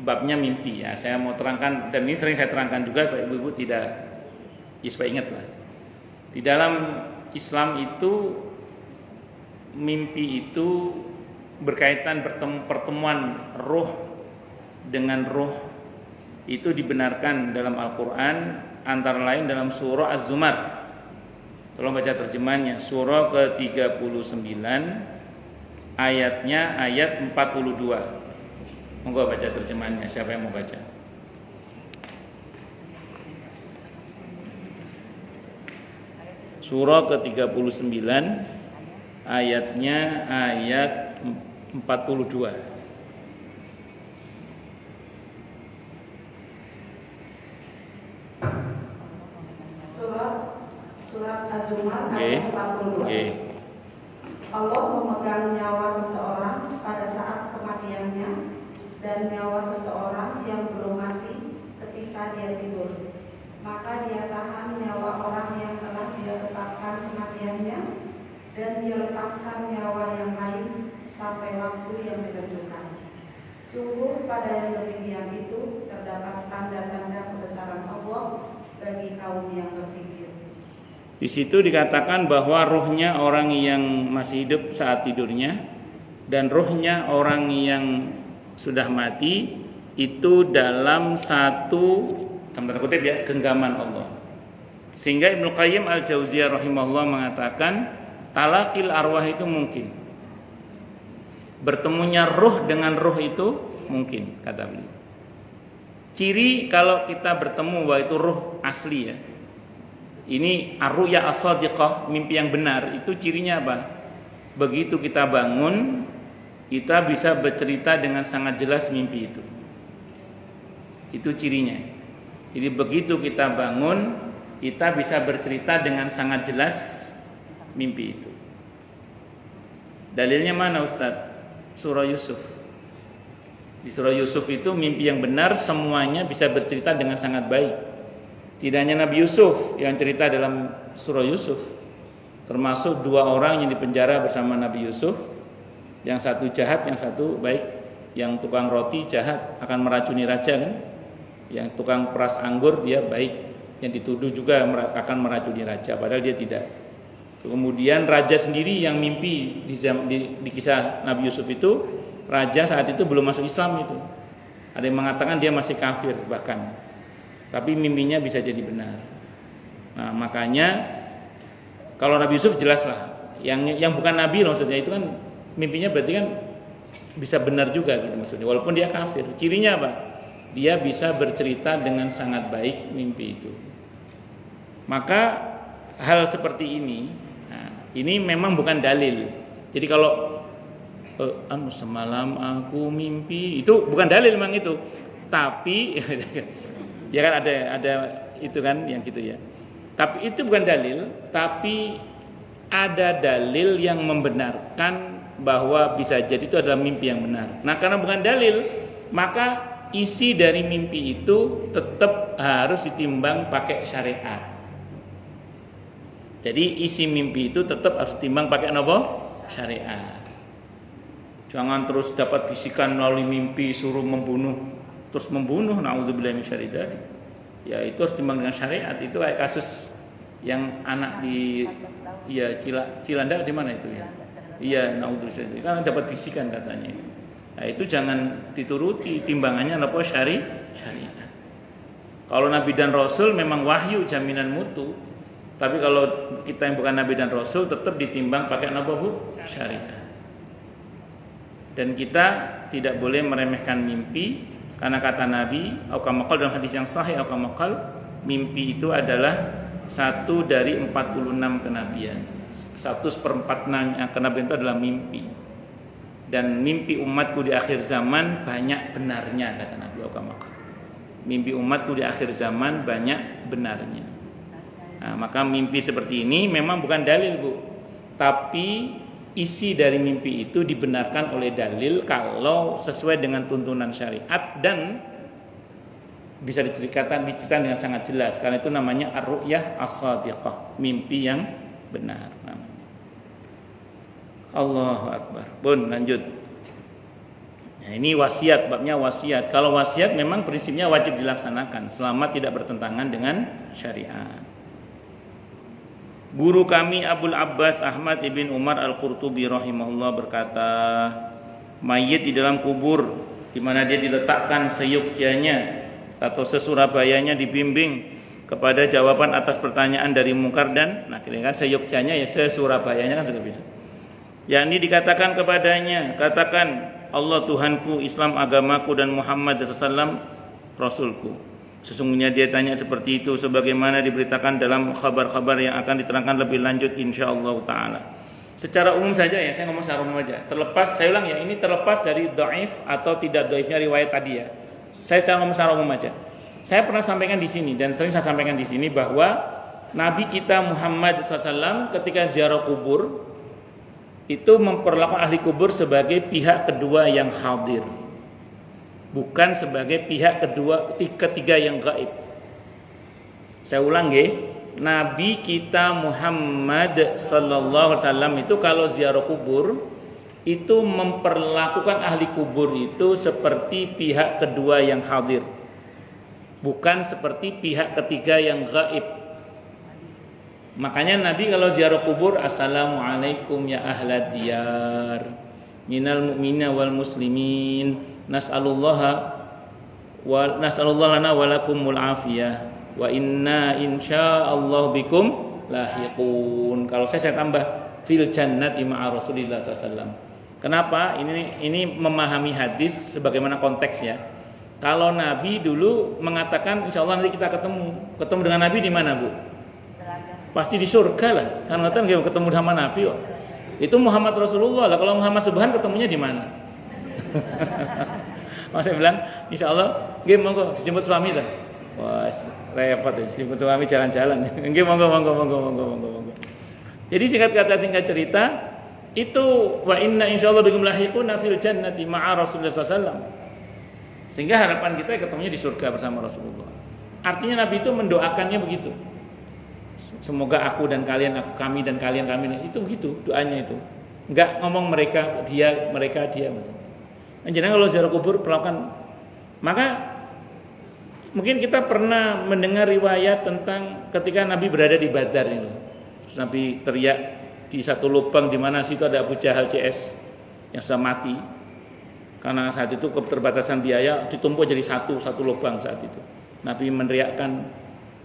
babnya mimpi ya. Saya mau terangkan dan ini sering saya terangkan juga supaya ibu-ibu tidak supaya ingatlah. Di dalam Islam itu mimpi itu berkaitan pertemuan roh dengan roh itu dibenarkan dalam Al-Qur'an, antara lain dalam surah Az-Zumar. Tolong baca terjemahannya, surah ke-39 ayatnya ayat 42. Monggo baca terjemahannya, siapa yang mau baca? Surah ke-39 ayatnya ayat 42. Surat Az-Zumar ayat 42. Allah memegang nyawa seseorang pada saat kematiannya dan nyawa seseorang yang belum mati ketika dia tidur. Maka dia tahan nyawa orang yang telah dia tetapkan kematiannya, dan dia lepaskan nyawa yang lain sampai waktu yang ditentukan. Sungguh pada yang demikian itu terdapat tanda-tanda kebesaran Allah bagi kaum yang berpikir. Di situ dikatakan bahwa ruhnya orang yang masih hidup saat tidurnya dan ruhnya orang yang sudah mati itu dalam satu tanda kutip ya genggaman Allah. Sehingga Ibnu Qayyim Al-Jauziyah rahimahullah mengatakan talaqil arwah itu mungkin. Bertemunya ruh dengan ruh itu mungkin, kata beliau. Ciri kalau kita bertemu bahwa itu ruh asli ya. Ini ar-ru'ya as-shadiqah, mimpi yang benar, itu cirinya apa? Begitu kita bangun, kita bisa bercerita dengan sangat jelas mimpi itu. Itu cirinya. Jadi begitu kita bangun, kita bisa bercerita dengan sangat jelas mimpi itu. Dalilnya mana Ustadz? Surah Yusuf. Di surah Yusuf itu mimpi yang benar semuanya bisa bercerita dengan sangat baik. Tidak hanya Nabi Yusuf yang cerita dalam surah Yusuf, termasuk dua orang yang dipenjara bersama Nabi Yusuf, yang satu jahat, yang satu baik. Yang tukang roti jahat akan meracuni raja kan? Yang tukang peras anggur dia baik. Yang dituduh juga akan meracuni raja, padahal dia tidak. Kemudian raja sendiri yang mimpi di kisah Nabi Yusuf itu, raja saat itu belum masuk Islam itu. Ada yang mengatakan dia masih kafir bahkan. Tapi mimpinya bisa jadi benar. Nah, makanya kalau Nabi Yusuf jelaslah, yang bukan nabi maksudnya itu kan mimpinya berarti kan bisa benar juga gitu maksudnya. Walaupun dia kafir. Cirinya apa? Dia bisa bercerita dengan sangat baik mimpi itu. Maka hal seperti ini, ini memang bukan dalil. Jadi kalau semalam aku mimpi, itu bukan dalil memang itu. Tapi ya kan ada itu kan yang gitu ya. Tapi itu bukan dalil, tapi ada dalil yang membenarkan bahwa bisa jadi itu adalah mimpi yang benar. Nah, karena bukan dalil, maka isi dari mimpi itu tetap harus ditimbang pakai syariat. Jadi isi mimpi itu tetap harus ditimbang pakai apa? Syariat. Jangan terus dapat bisikan melalui mimpi suruh membunuh, terus membunuh, naudzubillah min syarri dzalik. Ya itu harus ditimbang dengan syariat. Itu kayak kasus yang anak di Cilandak di mana itu ya? Iya, naudzubillah. Kan dapat bisikan katanya itu. Nah, itu jangan dituruti, timbangannya apa? Syariat. Kalau Nabi dan Rasul memang wahyu jaminan mutu. Tapi kalau kita yang bukan Nabi dan Rasul tetap ditimbang pakai apa Bu? Syariat. Dan kita tidak boleh meremehkan mimpi, karena kata Nabi, auqamaqal dalam hadis yang sahih, auqamaqal, mimpi itu adalah 1 dari 46 kenabian. 1/46 kenabian itu adalah mimpi. Dan mimpi umatku di akhir zaman banyak benarnya, kata Nabi auqamaqal. Mimpi umatku di akhir zaman banyak benarnya. Nah, maka mimpi seperti ini memang bukan dalil Bu, tapi isi dari mimpi itu dibenarkan oleh dalil kalau sesuai dengan tuntunan syariat dan bisa diceritakan dengan sangat jelas. Karena itu namanya ar-ru'yah as-shadiqah, mimpi yang benar. Allahu Akbar. Bun, lanjut. Nah, ini wasiat, babnya wasiat. Kalau wasiat memang prinsipnya wajib dilaksanakan selama tidak bertentangan dengan syariat. Guru kami Abul Abbas Ahmad ibn Umar Al-Qurtubi rahimahullah berkata, mayit di dalam kubur di mana dia diletakkan seyuktianya atau sesurabayanya dibimbing kepada jawaban atas pertanyaan dari mungkar dan nakir. Kan seyuktianya ya sesurabayanya kan juga bisa. Yakni dikatakan kepadanya, katakan Allah Tuhanku, Islam agamaku, dan Muhammad SAW Rasulku. Sesungguhnya dia tanya seperti itu sebagaimana diberitakan dalam kabar-kabar yang akan diterangkan lebih lanjut insyaallah taala. Secara umum saja ya, saya ngomong secara umum aja. Terlepas, saya ulang ya, ini terlepas dari dhaif atau tidak dhaifnya riwayat tadi ya. Saya secara ngomong secara umum aja. Saya pernah sampaikan di sini dan sering saya sampaikan di sini bahwa Nabi kita Muhammad SAW ketika ziarah kubur itu memperlakukan ahli kubur sebagai pihak kedua yang hadir. bukan sebagai pihak ketiga yang gaib. Saya ulang nggih, Nabi kita Muhammad sallallahu alaihi wasallam itu kalau ziarah kubur itu memperlakukan ahli kubur itu seperti pihak kedua yang hadir, bukan seperti pihak ketiga yang gaib. Makanya Nabi kalau ziarah kubur, assalamualaikum ya ahlad diyar minal mu'mina wal muslimin, nas'alullah lana wa lakumul afiyah wa inna insyaallah bikum lahiqun. Kalau saya tambah fil jannati ma'a Rasulillah sallallahu. Kenapa? Ini memahami hadis sebagaimana konteksnya. Kalau Nabi dulu mengatakan insyaallah nanti kita ketemu dengan Nabi di mana, Bu? Pasti di surga lah. Kan ngatakan ketemu sama Nabi kok. Itu Muhammad Rasulullah lah. Kalau Muhammad Subhan ketemunya di mana? Mas saya bilang, insyaallah nggih monggo dijemput suami ta. Wah, repot ya, dijemput suami jalan-jalan. Nggih monggo. Jadi singkat cerita, itu wa inna insyaallah bikum lahiquna fil jannati ma'a Rasulullah sallallahu. Sehingga harapan kita ketemunya di surga bersama Rasulullah. Artinya Nabi itu mendoakannya begitu. Semoga aku dan kalian, kami dan kalian, itu begitu doanya itu. Enggak ngomong mereka dia. Jadi kalau ziarah kubur perlakukan, maka mungkin kita pernah mendengar riwayat tentang ketika Nabi berada di Badar ini. Terus Nabi teriak di satu lubang di mana situ ada Abu Jahal CS yang sudah mati. Karena saat itu keterbatasan biaya ditumpuk jadi satu lubang saat itu. Nabi meneriakkan,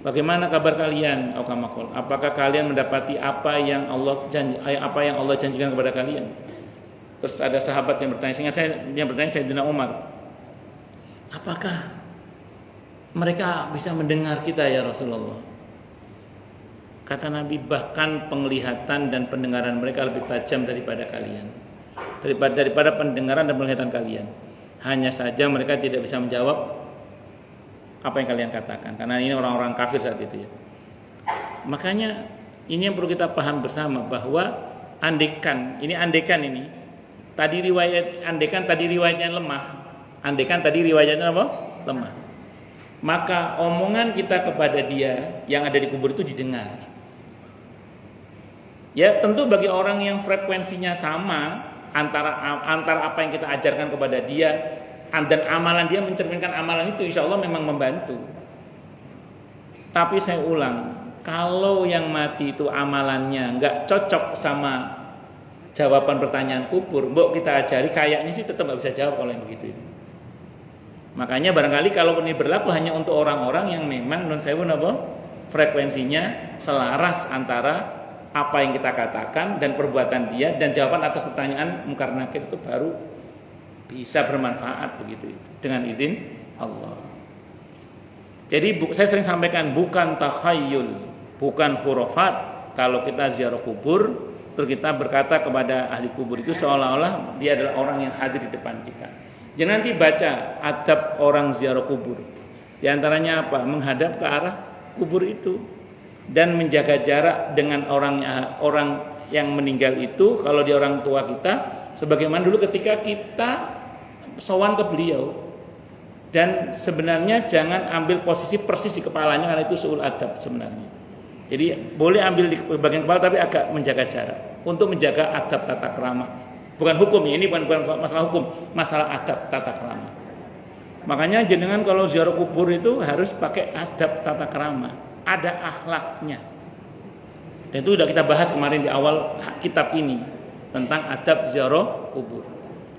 bagaimana kabar kalian? Apakah kalian mendapati apa yang Allah janjikan kepada kalian? Terus ada sahabat yang bertanya, Sayyidina Umar, apakah mereka bisa mendengar kita ya Rasulullah? Kata Nabi, bahkan penglihatan dan pendengaran mereka lebih tajam daripada kalian, daripada pendengaran dan penglihatan kalian. Hanya saja mereka tidak bisa menjawab apa yang kalian katakan, karena ini orang-orang kafir saat itu ya. Makanya ini yang perlu kita paham bersama, bahwa andekan ini tadi riwayatnya lemah, lemah, maka omongan kita kepada dia yang ada di kubur itu didengar. Ya tentu bagi orang yang frekuensinya sama antara apa yang kita ajarkan kepada dia dan amalan dia mencerminkan amalan itu, insya Allah memang membantu. Tapi saya ulang, kalau yang mati itu amalannya nggak cocok sama jawaban pertanyaan kubur, mbok kita ajari, kayaknya sih tetap nggak bisa jawab kalau yang begitu itu. Makanya barangkali kalau ini berlaku hanya untuk orang-orang yang memang frekuensinya selaras antara apa yang kita katakan dan perbuatan dia, dan jawaban atas pertanyaan mungkar nakir itu baru bisa bermanfaat begitu itu dengan izin Allah. Jadi saya sering sampaikan, bukan takhayul, bukan khurafat kalau kita ziarah kubur terus kita berkata kepada ahli kubur itu seolah-olah dia adalah orang yang hadir di depan kita. Jangan nanti baca adab orang ziarah kubur. Di antaranya apa? Menghadap ke arah kubur itu dan menjaga jarak dengan orang yang meninggal itu kalau dia orang tua kita, sebagaimana dulu ketika kita sowan ke beliau. Dan sebenarnya jangan ambil posisi persis di kepalanya, karena itu su'ul adab sebenarnya. Jadi boleh ambil di bagian kepala tapi agak menjaga jarak untuk menjaga adab tata krama. Bukan hukum, ini bukan masalah hukum, masalah adab tata krama. Makanya jenengan kalau ziarah kubur itu harus pakai adab tata krama, ada akhlaknya. Dan itu sudah kita bahas kemarin di awal kitab ini tentang adab ziarah kubur.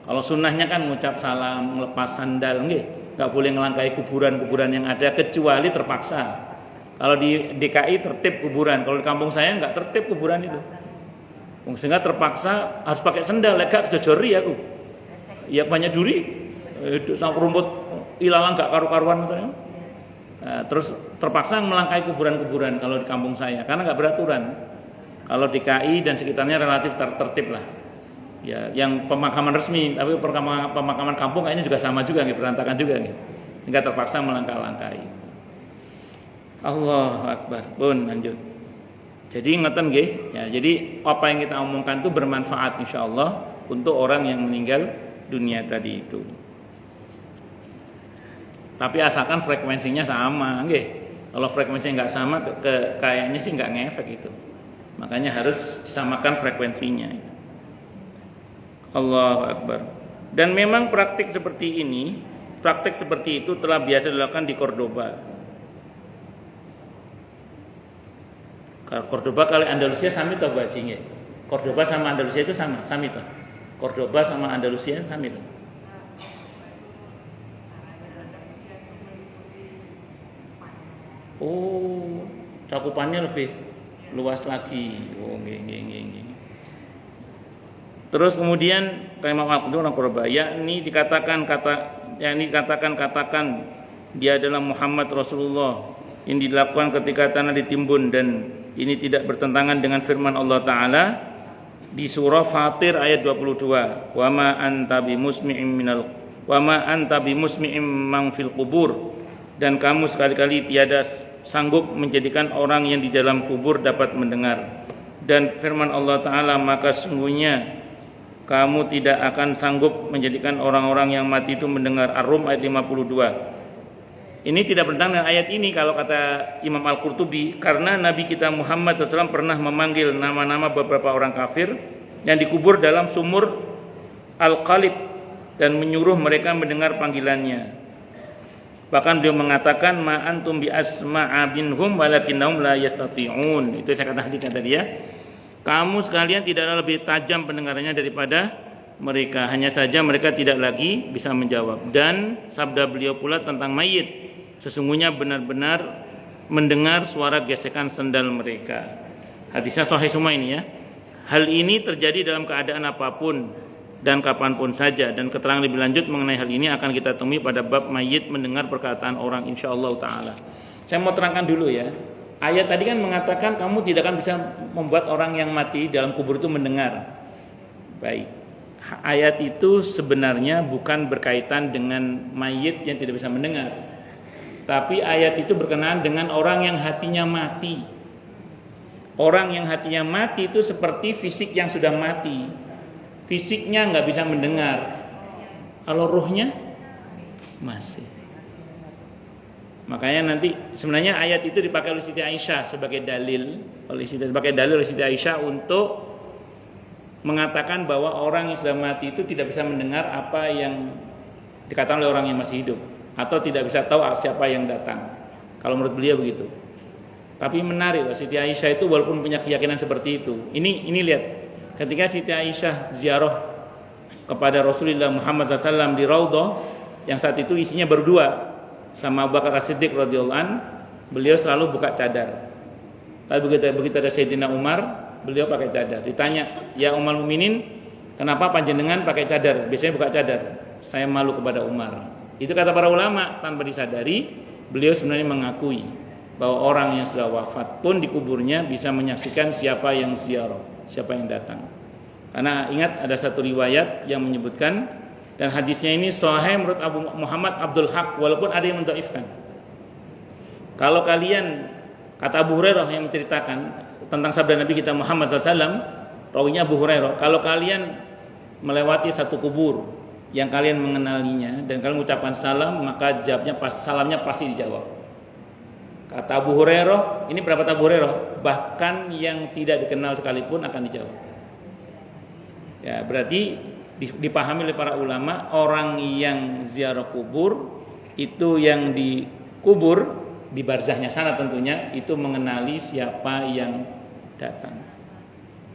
Kalau sunnahnya kan mengucap salam, melepas sandal, nggak boleh ngelangkai kuburan yang ada kecuali terpaksa. Kalau di DKI tertib kuburan, kalau di kampung saya nggak tertib kuburan itu. Sehingga terpaksa harus pakai sandal, lega kejojori aku. Ya banyak duri, rumput ilalang nggak karu-karuan gitu. Terus terpaksa melangkai kuburan-kuburan kalau di kampung saya, karena nggak beraturan. Kalau DKI dan sekitarnya relatif tertib lah. Ya, yang pemakaman resmi, tapi pemakaman kampung kayaknya juga sama juga, berantakan juga, sehingga terpaksa melangkah-langkai. Allahu Akbar. Pun lanjut. Jadi ngeten nggih, ya. Jadi apa yang kita omongkan itu bermanfaat insyaallah untuk orang yang meninggal dunia tadi itu. Tapi asalkan frekuensinya sama, nggih. Kalau frekuensinya nggak sama, kayaknya sih nggak ngefek itu. Makanya harus disamakan frekuensinya. Allahu Akbar. Dan memang praktik seperti ini, praktik seperti itu telah biasa dilakukan di Cordoba. Kalau Cordoba kali Andalusia sami toh Bu Haji nggih. Cordoba sama Andalusia itu sama, sami toh. Cordoba sama Andalusia sami toh. Oh, cakupannya lebih luas lagi. Oh, nggih. Terus kemudian Imam Al-Qurtubi orang Cordoba, yakni dikatakan dia adalah Muhammad Rasulullah yang dilakukan ketika tanah ditimbun, dan ini tidak bertentangan dengan firman Allah Ta'ala di surah Fatir ayat 22, wa ma anta bimusmi'im man fil qubur, dan kamu sekali-kali tiada sanggup menjadikan orang yang di dalam kubur dapat mendengar. Dan firman Allah Ta'ala, maka sungguhnya kamu tidak akan sanggup menjadikan orang-orang yang mati itu mendengar. Ar-Rum ayat 52. Ini tidak bertentangan dengan ayat ini kalau kata Imam Al-Qurtubi, karena Nabi kita Muhammad SAW pernah memanggil nama-nama beberapa orang kafir yang dikubur dalam sumur Al-Qalib dan menyuruh mereka mendengar panggilannya. Bahkan beliau mengatakan, ma antum bi asma'a minhum walakinnahum la yastati'un. Itu saya kata hadisnya tadi ya. Kamu sekalian tidaklah lebih tajam pendengarannya daripada mereka, hanya saja mereka tidak lagi bisa menjawab. Dan sabda beliau pula tentang mayit, sesungguhnya benar-benar mendengar suara gesekan sendal mereka. Hadisnya sahih semua ini ya. Hal ini terjadi dalam keadaan apapun dan kapanpun saja, dan keterangan lebih lanjut mengenai hal ini akan kita temui pada bab mayit mendengar perkataan orang, insyaallah taala. Saya mau terangkan dulu ya. Ayat tadi kan mengatakan kamu tidak akan bisa membuat orang yang mati dalam kubur itu mendengar. Baik. Ayat itu sebenarnya bukan berkaitan dengan mayit yang tidak bisa mendengar. Tapi ayat itu berkenaan dengan orang yang hatinya mati. Orang yang hatinya mati itu seperti fisik yang sudah mati. Fisiknya nggak bisa mendengar. Kalau ruhnya masih. Makanya nanti sebenarnya ayat itu dipakai oleh Siti Aisyah sebagai dalil oleh Siti Aisyah untuk mengatakan bahwa orang yang sudah mati itu tidak bisa mendengar apa yang dikatakan oleh orang yang masih hidup, atau tidak bisa tahu siapa yang datang. Kalau menurut beliau begitu. Tapi menarik, Siti Aisyah itu walaupun punya keyakinan seperti itu. Ini lihat, ketika Siti Aisyah ziarah kepada Rasulullah Muhammad SAW di Raudhah, yang saat itu isinya berdua sama Abu Bakar As-Siddiq radhiyallahu an, beliau selalu buka cadar. Tapi begitu ada Sayyidina Umar, beliau pakai cadar. Ditanya, ya Ummul Mukminin, kenapa panjenengan pakai cadar? Biasanya buka cadar. Saya malu kepada Umar. Itu kata para ulama, tanpa disadari beliau sebenarnya mengakui bahwa orang yang sudah wafat pun di kuburnya bisa menyaksikan siapa yang ziarah, siapa yang datang. Karena ingat ada satu riwayat yang menyebutkan, dan hadisnya ini sahih menurut Abu Muhammad Abdul Haq, walaupun ada yang mendhaifkan. Kalau kalian, kata Abu Hurairah yang menceritakan tentang sabda Nabi kita Muhammad SAW, rawinya Abu Hurairah, kalau kalian melewati satu kubur yang kalian mengenalinya dan kalian mengucapkan salam, maka salamnya pasti dijawab. Kata Abu Hurairah, ini pendapat Abu Hurairah, bahkan yang tidak dikenal sekalipun akan dijawab. Ya, berarti dipahami oleh para ulama, orang yang ziarah kubur itu yang dikubur di barzahnya sana tentunya itu mengenali siapa yang datang.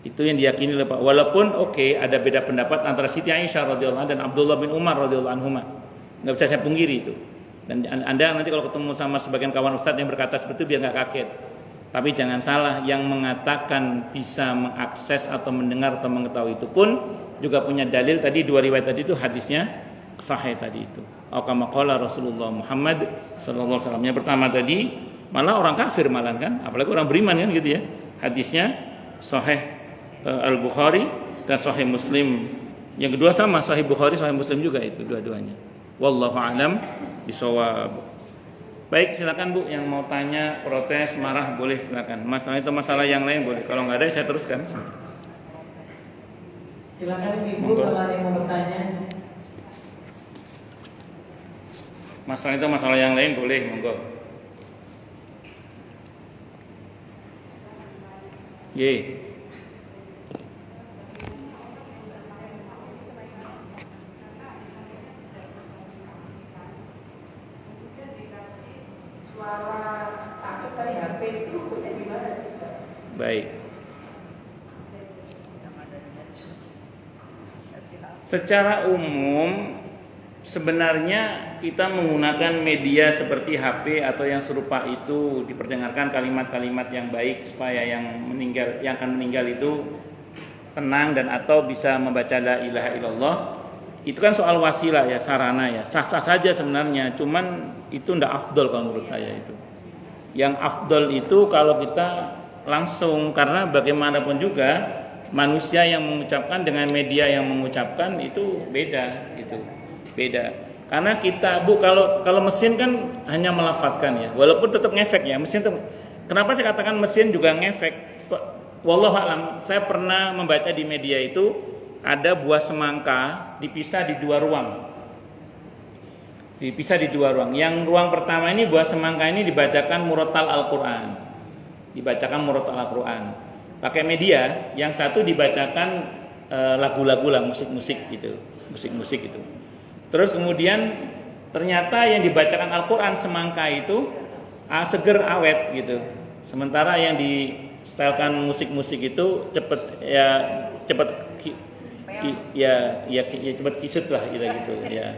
Itu yang diyakini oleh Pak. Walaupun ada beda pendapat antara Siti Aisyah radhiyallahu anha dan Abdullah bin Umar radhiyallahu anhuma. Enggak bisa saya pungkiri itu. Dan Anda nanti kalau ketemu sama sebagian kawan ustadz yang berkata seperti itu biar enggak kaget. Tapi jangan salah, yang mengatakan bisa mengakses atau mendengar atau mengetahui itu pun juga punya dalil. Tadi dua riwayat tadi itu hadisnya sahih tadi itu. Kama qala Rasulullah Muhammad sallallahu alaihi wasallam. Yang pertama tadi malah orang kafir malah kan, apalagi orang beriman kan gitu ya. Hadisnya sahih Al-Bukhari dan sahih Muslim. Yang kedua sama sahih Bukhari, sahih Muslim juga itu dua-duanya. Wallahu a'lam bishawab. Baik, silakan Bu yang mau tanya, protes, marah boleh silakan. Masalah itu masalah yang lain boleh. Kalau nggak ada saya teruskan. Silakan Ibu kalau ada yang mau bertanya. Masalah itu masalah yang lain boleh, monggo. Ye. Baik. Secara umum sebenarnya kita menggunakan media seperti HP atau yang serupa itu diperdengarkan kalimat-kalimat yang baik supaya yang akan meninggal itu tenang dan atau bisa membaca la ilaha illallah. Itu kan soal wasilah ya, sarana ya. Sah-sah saja sebenarnya, cuman itu ndak afdol kalau menurut saya itu. Yang afdol itu kalau kita langsung, karena bagaimanapun juga manusia yang mengucapkan dengan media yang mengucapkan itu beda gitu. Beda. Karena kita kalau mesin kan hanya melafadzkan ya, walaupun tetap ngefek ya. Mesin kenapa saya katakan mesin juga ngefek? Wallahu a'lam. Saya pernah membaca di media itu ada buah semangka dipisah di dua ruang. Dipisah di dua ruang. Yang ruang pertama ini buah semangka ini dibacakan murattal Al-Qur'an. Dibacakan murattal Al-Qur'an. Pakai media, yang satu dibacakan lagu-lagu lah, musik-musik gitu. Musik-musik itu. Terus kemudian ternyata yang dibacakan Al-Qur'an semangka itu seger awet gitu. Sementara yang di-stylekan musik-musik itu cepet cepet kisut lah gitu ya.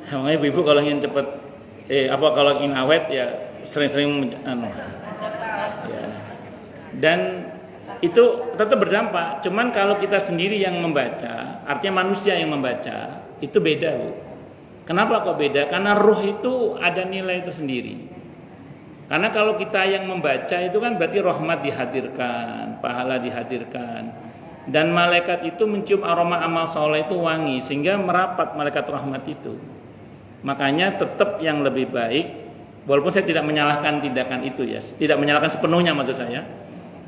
Makanya ibu-ibu kalau ingin cepet kalau ingin awet ya sering-sering ya. Dan itu tetap berdampak. Cuman kalau kita sendiri yang membaca, artinya manusia yang membaca, itu beda, Bu. Kenapa kok beda? Karena ruh itu ada nilai itu sendiri. Karena kalau kita yang membaca itu kan berarti rahmat dihadirkan, pahala dihadirkan. Dan malaikat itu mencium aroma amal soleh itu wangi, sehingga merapat malaikat rahmat itu. Makanya tetap yang lebih baik, walaupun saya tidak menyalahkan tindakan itu ya, tidak menyalahkan sepenuhnya maksud saya.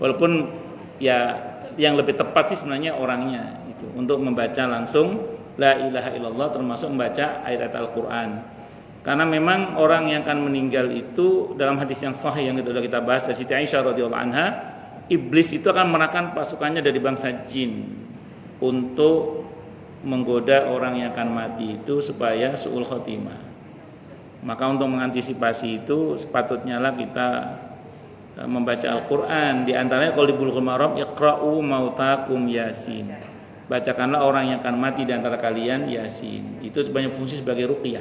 Walaupun ya yang lebih tepat sih sebenarnya orangnya itu untuk membaca langsung la ilaha illallah, termasuk membaca ayat-ayat Al-Qur'an. Karena memang orang yang akan meninggal itu dalam hadis yang sahih yang sudah kita bahas dari Siti Aisyah radhiyallahu anha, iblis itu akan mengerahkan pasukannya dari bangsa jin untuk menggoda orang yang akan mati itu supaya su'ul khotimah. Maka untuk mengantisipasi itu sepatutnya lah kita membaca Al-Qur'an. Di antaranya Qalibul Maram, iqra'u mautakum Yasin. Bacakanlah orang yang akan mati di antara kalian Yasin. Itu banyak fungsi sebagai ruqyah,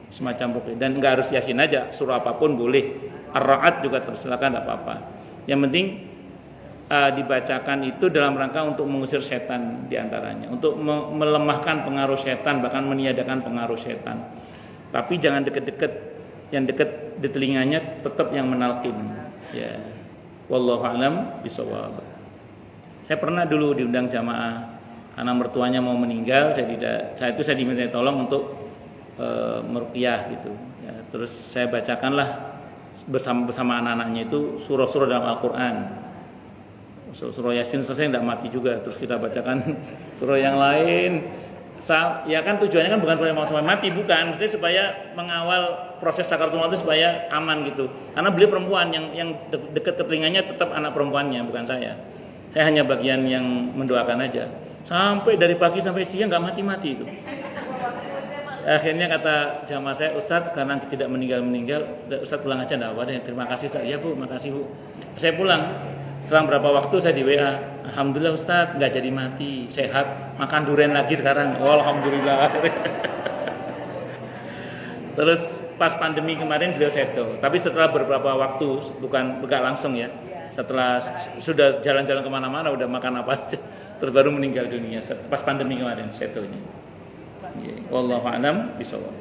semacam ruqyah. Dan enggak harus Yasin aja, surah apapun boleh. Ar-Ra'd juga tersilakan, enggak apa-apa. Yang penting dibacakan itu dalam rangka untuk mengusir setan di antaranya, untuk melemahkan pengaruh setan, bahkan meniadakan pengaruh setan. Tapi jangan deket-deket, yang deket di telinganya tetap yang menalkin. Ya, wallahu a'lam bishawab. Saya pernah dulu diundang jamaah karena mertuanya mau meninggal, saya diminta tolong untuk meruqyah gitu. Ya, terus saya bacakanlah bersama anak-anaknya itu surah-surah dalam Al-Qur'an. Surah Yasin selesai tidak mati juga, terus kita bacakan surah yang lain. Ya kan tujuannya kan bukan supaya mau sampai mati, bukan, mesti supaya mengawal proses sakaratul maut itu supaya aman gitu. Karena beliau perempuan, yang dekat ke telinganya tetap anak perempuannya, bukan saya. Saya hanya bagian yang mendoakan aja. Sampai dari pagi sampai siang nggak mati-mati itu. Akhirnya kata jamaah saya, Ustadz karena tidak meninggal, Ustadz pulang aja enggak apa-apa. Terima kasih Ustadz. Ya Bu, makasih Bu. Saya pulang. Selang berapa waktu saya di WA, alhamdulillah Ustadz nggak jadi mati, sehat, makan durian lagi sekarang. Oh, alhamdulillah. Terus pas pandemi kemarin beliau sedo, tapi setelah beberapa waktu, bukan langsung ya, setelah sudah jalan-jalan kemana-mana, udah makan apa aja, terus baru meninggal dunia pas pandemi kemarin sedonya. Wallahu a'lam bishawab.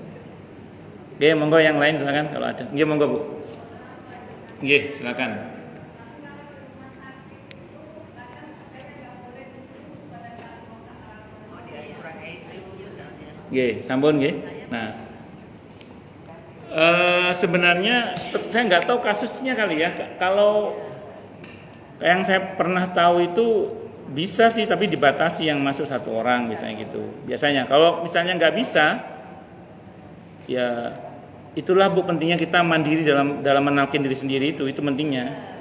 Oke, monggo yang lain silakan kalau ada. Nggih, monggo Bu. Nggih, silakan. Nggih, sampun nggih. Nah, sebenarnya saya nggak tahu kasusnya kali ya. Kalau yang saya pernah tahu itu bisa sih, tapi dibatasi yang masuk satu orang misalnya gitu. Biasanya kalau misalnya nggak bisa, Ya itulah Bu pentingnya kita mandiri dalam menalkin diri sendiri, itu pentingnya.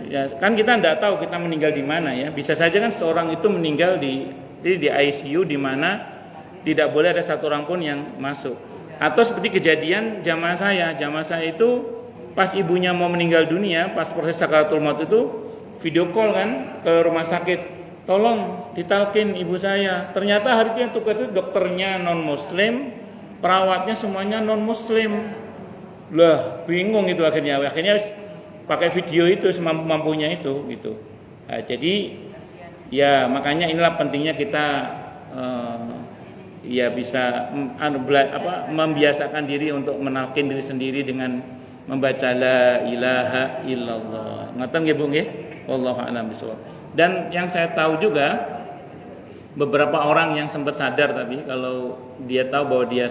Ya, kan kita tidak tahu kita meninggal di mana ya. Bisa saja kan seorang itu meninggal di ICU di mana tidak boleh ada satu orang pun yang masuk. Atau seperti kejadian jamaah saya itu pas ibunya mau meninggal dunia, pas proses sakaratul maut itu video call kan ke rumah sakit. Tolong ditalkin ibu saya. Ternyata hari itu yang tugas itu dokternya non muslim, perawatnya semuanya non muslim. Lah bingung itu akhirnya pakai video itu semampu-mampunya itu gitu. Nah, jadi ya makanya inilah pentingnya kita ya bisa membiasakan diri untuk menalkin diri sendiri dengan membaca la ilaha illallah. Ngoten nggih Bu nggih? Wallahu a'lam bishawab. Dan yang saya tahu juga beberapa orang yang sempat sadar tapi kalau dia tahu bahwa dia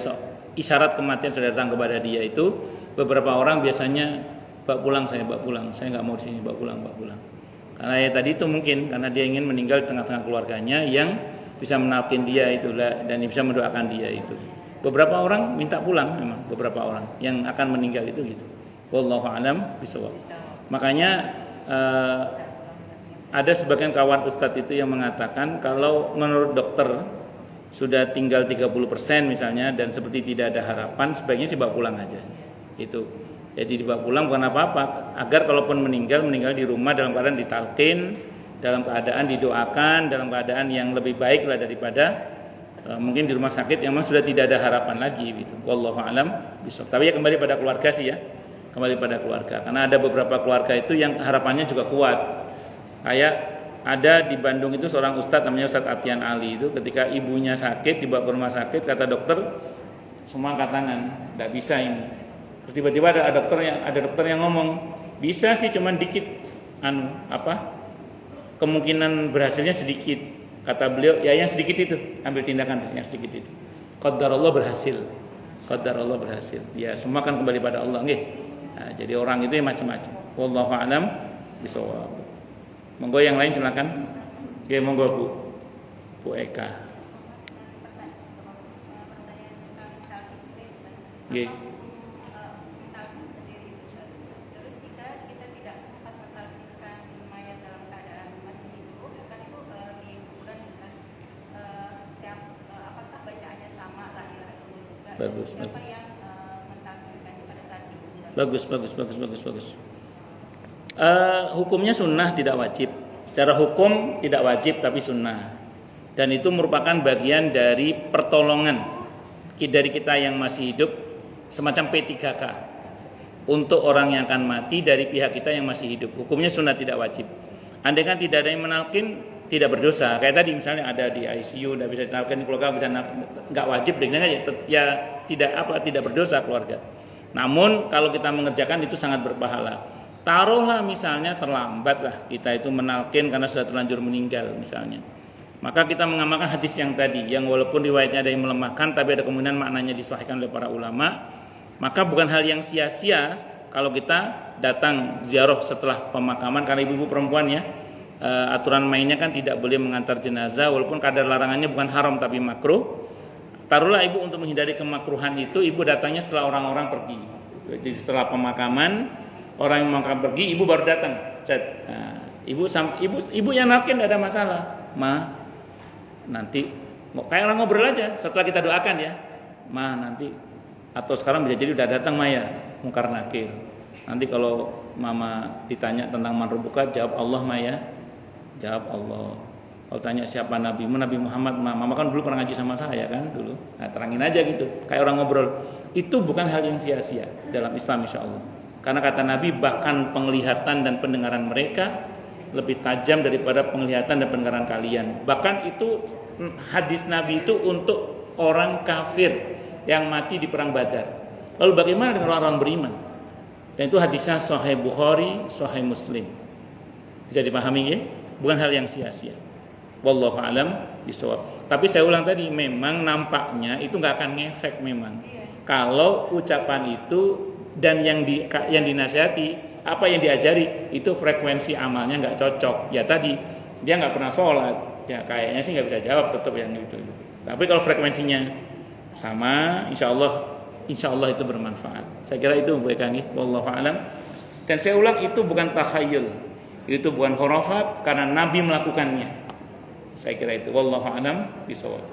isyarat kematian sudah datang kepada dia itu, beberapa orang biasanya bawa pulang, saya nggak mau di sini, bawa pulang. Karena ya tadi itu mungkin karena dia ingin meninggal di tengah-tengah keluarganya yang bisa menalkin dia itulah dan bisa mendoakan dia itu. Beberapa orang minta pulang memang, beberapa orang yang akan meninggal itu gitu. Wallahu a'lam bishawab. Makanya ada sebagian kawan ustadz itu yang mengatakan kalau menurut dokter sudah tinggal 30% misalnya dan seperti tidak ada harapan, sebaiknya sih bawa pulang aja. Itu. Jadi dibawa pulang bukan apa-apa, agar kalaupun meninggal di rumah dalam keadaan ditalkin, dalam keadaan didoakan, dalam keadaan yang lebih baik lah daripada mungkin di rumah sakit yang memang sudah tidak ada harapan lagi gitu. Wallahu a'lam bishawab. Tapi ya kembali pada keluarga sih ya. Kembali pada keluarga. Karena ada beberapa keluarga itu yang harapannya juga kuat. Kayak ada di Bandung itu seorang ustadz namanya Ustadz Atian Ali itu ketika ibunya sakit dibawa ke rumah sakit, kata dokter semua angkat tangan, enggak bisa ini. Terus tiba-tiba ada dokter yang ngomong, bisa sih cuman dikit kemungkinan berhasilnya sedikit. Kata beliau, ya yang sedikit itu, ambil tindakan yang sedikit itu. Qadarullah berhasil. Ya, semua kan kembali pada Allah nggih. Nah, jadi orang itu macam-macam. Wallahu a'lam bishawab. Monggo yang lain silakan. Oke, monggo Bu Eka. Nggih. Bagus. Hukumnya sunnah tidak wajib. Secara hukum tidak wajib tapi sunnah. Dan itu merupakan bagian dari pertolongan dari kita yang masih hidup, semacam P3K untuk orang yang akan mati dari pihak kita yang masih hidup. Hukumnya sunnah tidak wajib. Andai kan tidak ada yang menalkin, tidak berdosa. Kayak tadi misalnya ada di ICU, tidak bisa ditalkin di keluarga, bisa nggak wajib, ya tidak berdosa keluarga. Namun kalau kita mengerjakan itu sangat berpahala. Taruhlah misalnya terlambat lah kita itu menalkin karena sudah terlanjur meninggal misalnya. Maka kita mengamalkan hadis yang tadi, yang walaupun riwayatnya ada yang melemahkan, tapi ada kemungkinan maknanya disahihkan oleh para ulama. Maka bukan hal yang sia-sia kalau kita datang ziarah setelah pemakaman, karena ibu-ibu perempuan ya. Aturan mainnya kan tidak boleh mengantar jenazah, walaupun kadar larangannya bukan haram tapi makruh. Taruhlah ibu untuk menghindari kemakruhan itu, ibu datangnya setelah orang-orang pergi. Jadi setelah pemakaman, orang yang makan pergi, ibu baru datang. Nah, ibu yang nalkin tidak ada masalah. Nanti kayak orang ngobrol aja setelah kita doakan ya. Nanti atau sekarang bisa jadi udah datang ya, mungkar nakir. Nanti kalau mama ditanya tentang man rabbuka, jawab Allah ya. Jawab Allah. Kalau tanya siapa nabimu, Nabi Muhammad, mama kan dulu pernah ngaji sama saya kan dulu. Nah, terangin aja gitu, kayak orang ngobrol. Itu bukan hal yang sia-sia dalam Islam insyaallah. Karena kata Nabi bahkan penglihatan dan pendengaran mereka lebih tajam daripada penglihatan dan pendengaran kalian. Bahkan itu hadis Nabi itu untuk orang kafir yang mati di perang Badar. Lalu bagaimana dengan orang-orang beriman? Dan itu hadisnya Sahih Bukhari, Sahih Muslim. Bisa dipahami ya? Bukan hal yang sia-sia. Wallahu a'lam bishawab. Tapi saya ulang tadi, memang nampaknya itu nggak akan ngefek memang. Kalau ucapan itu dan yang dinasihati, apa yang diajari itu frekuensi amalnya nggak cocok. Ya tadi dia nggak pernah sholat, ya kayaknya sih nggak bisa jawab tetap yang gitu. Tapi kalau frekuensinya sama, insya Allah insyaallah itu bermanfaat. Saya kira itu Bu Eka nggih, wallahu alam. Dan saya ulang, itu bukan takhayul, itu bukan khurafat, karena Nabi melakukannya. Saya kira itu, wallahu alam bisawab.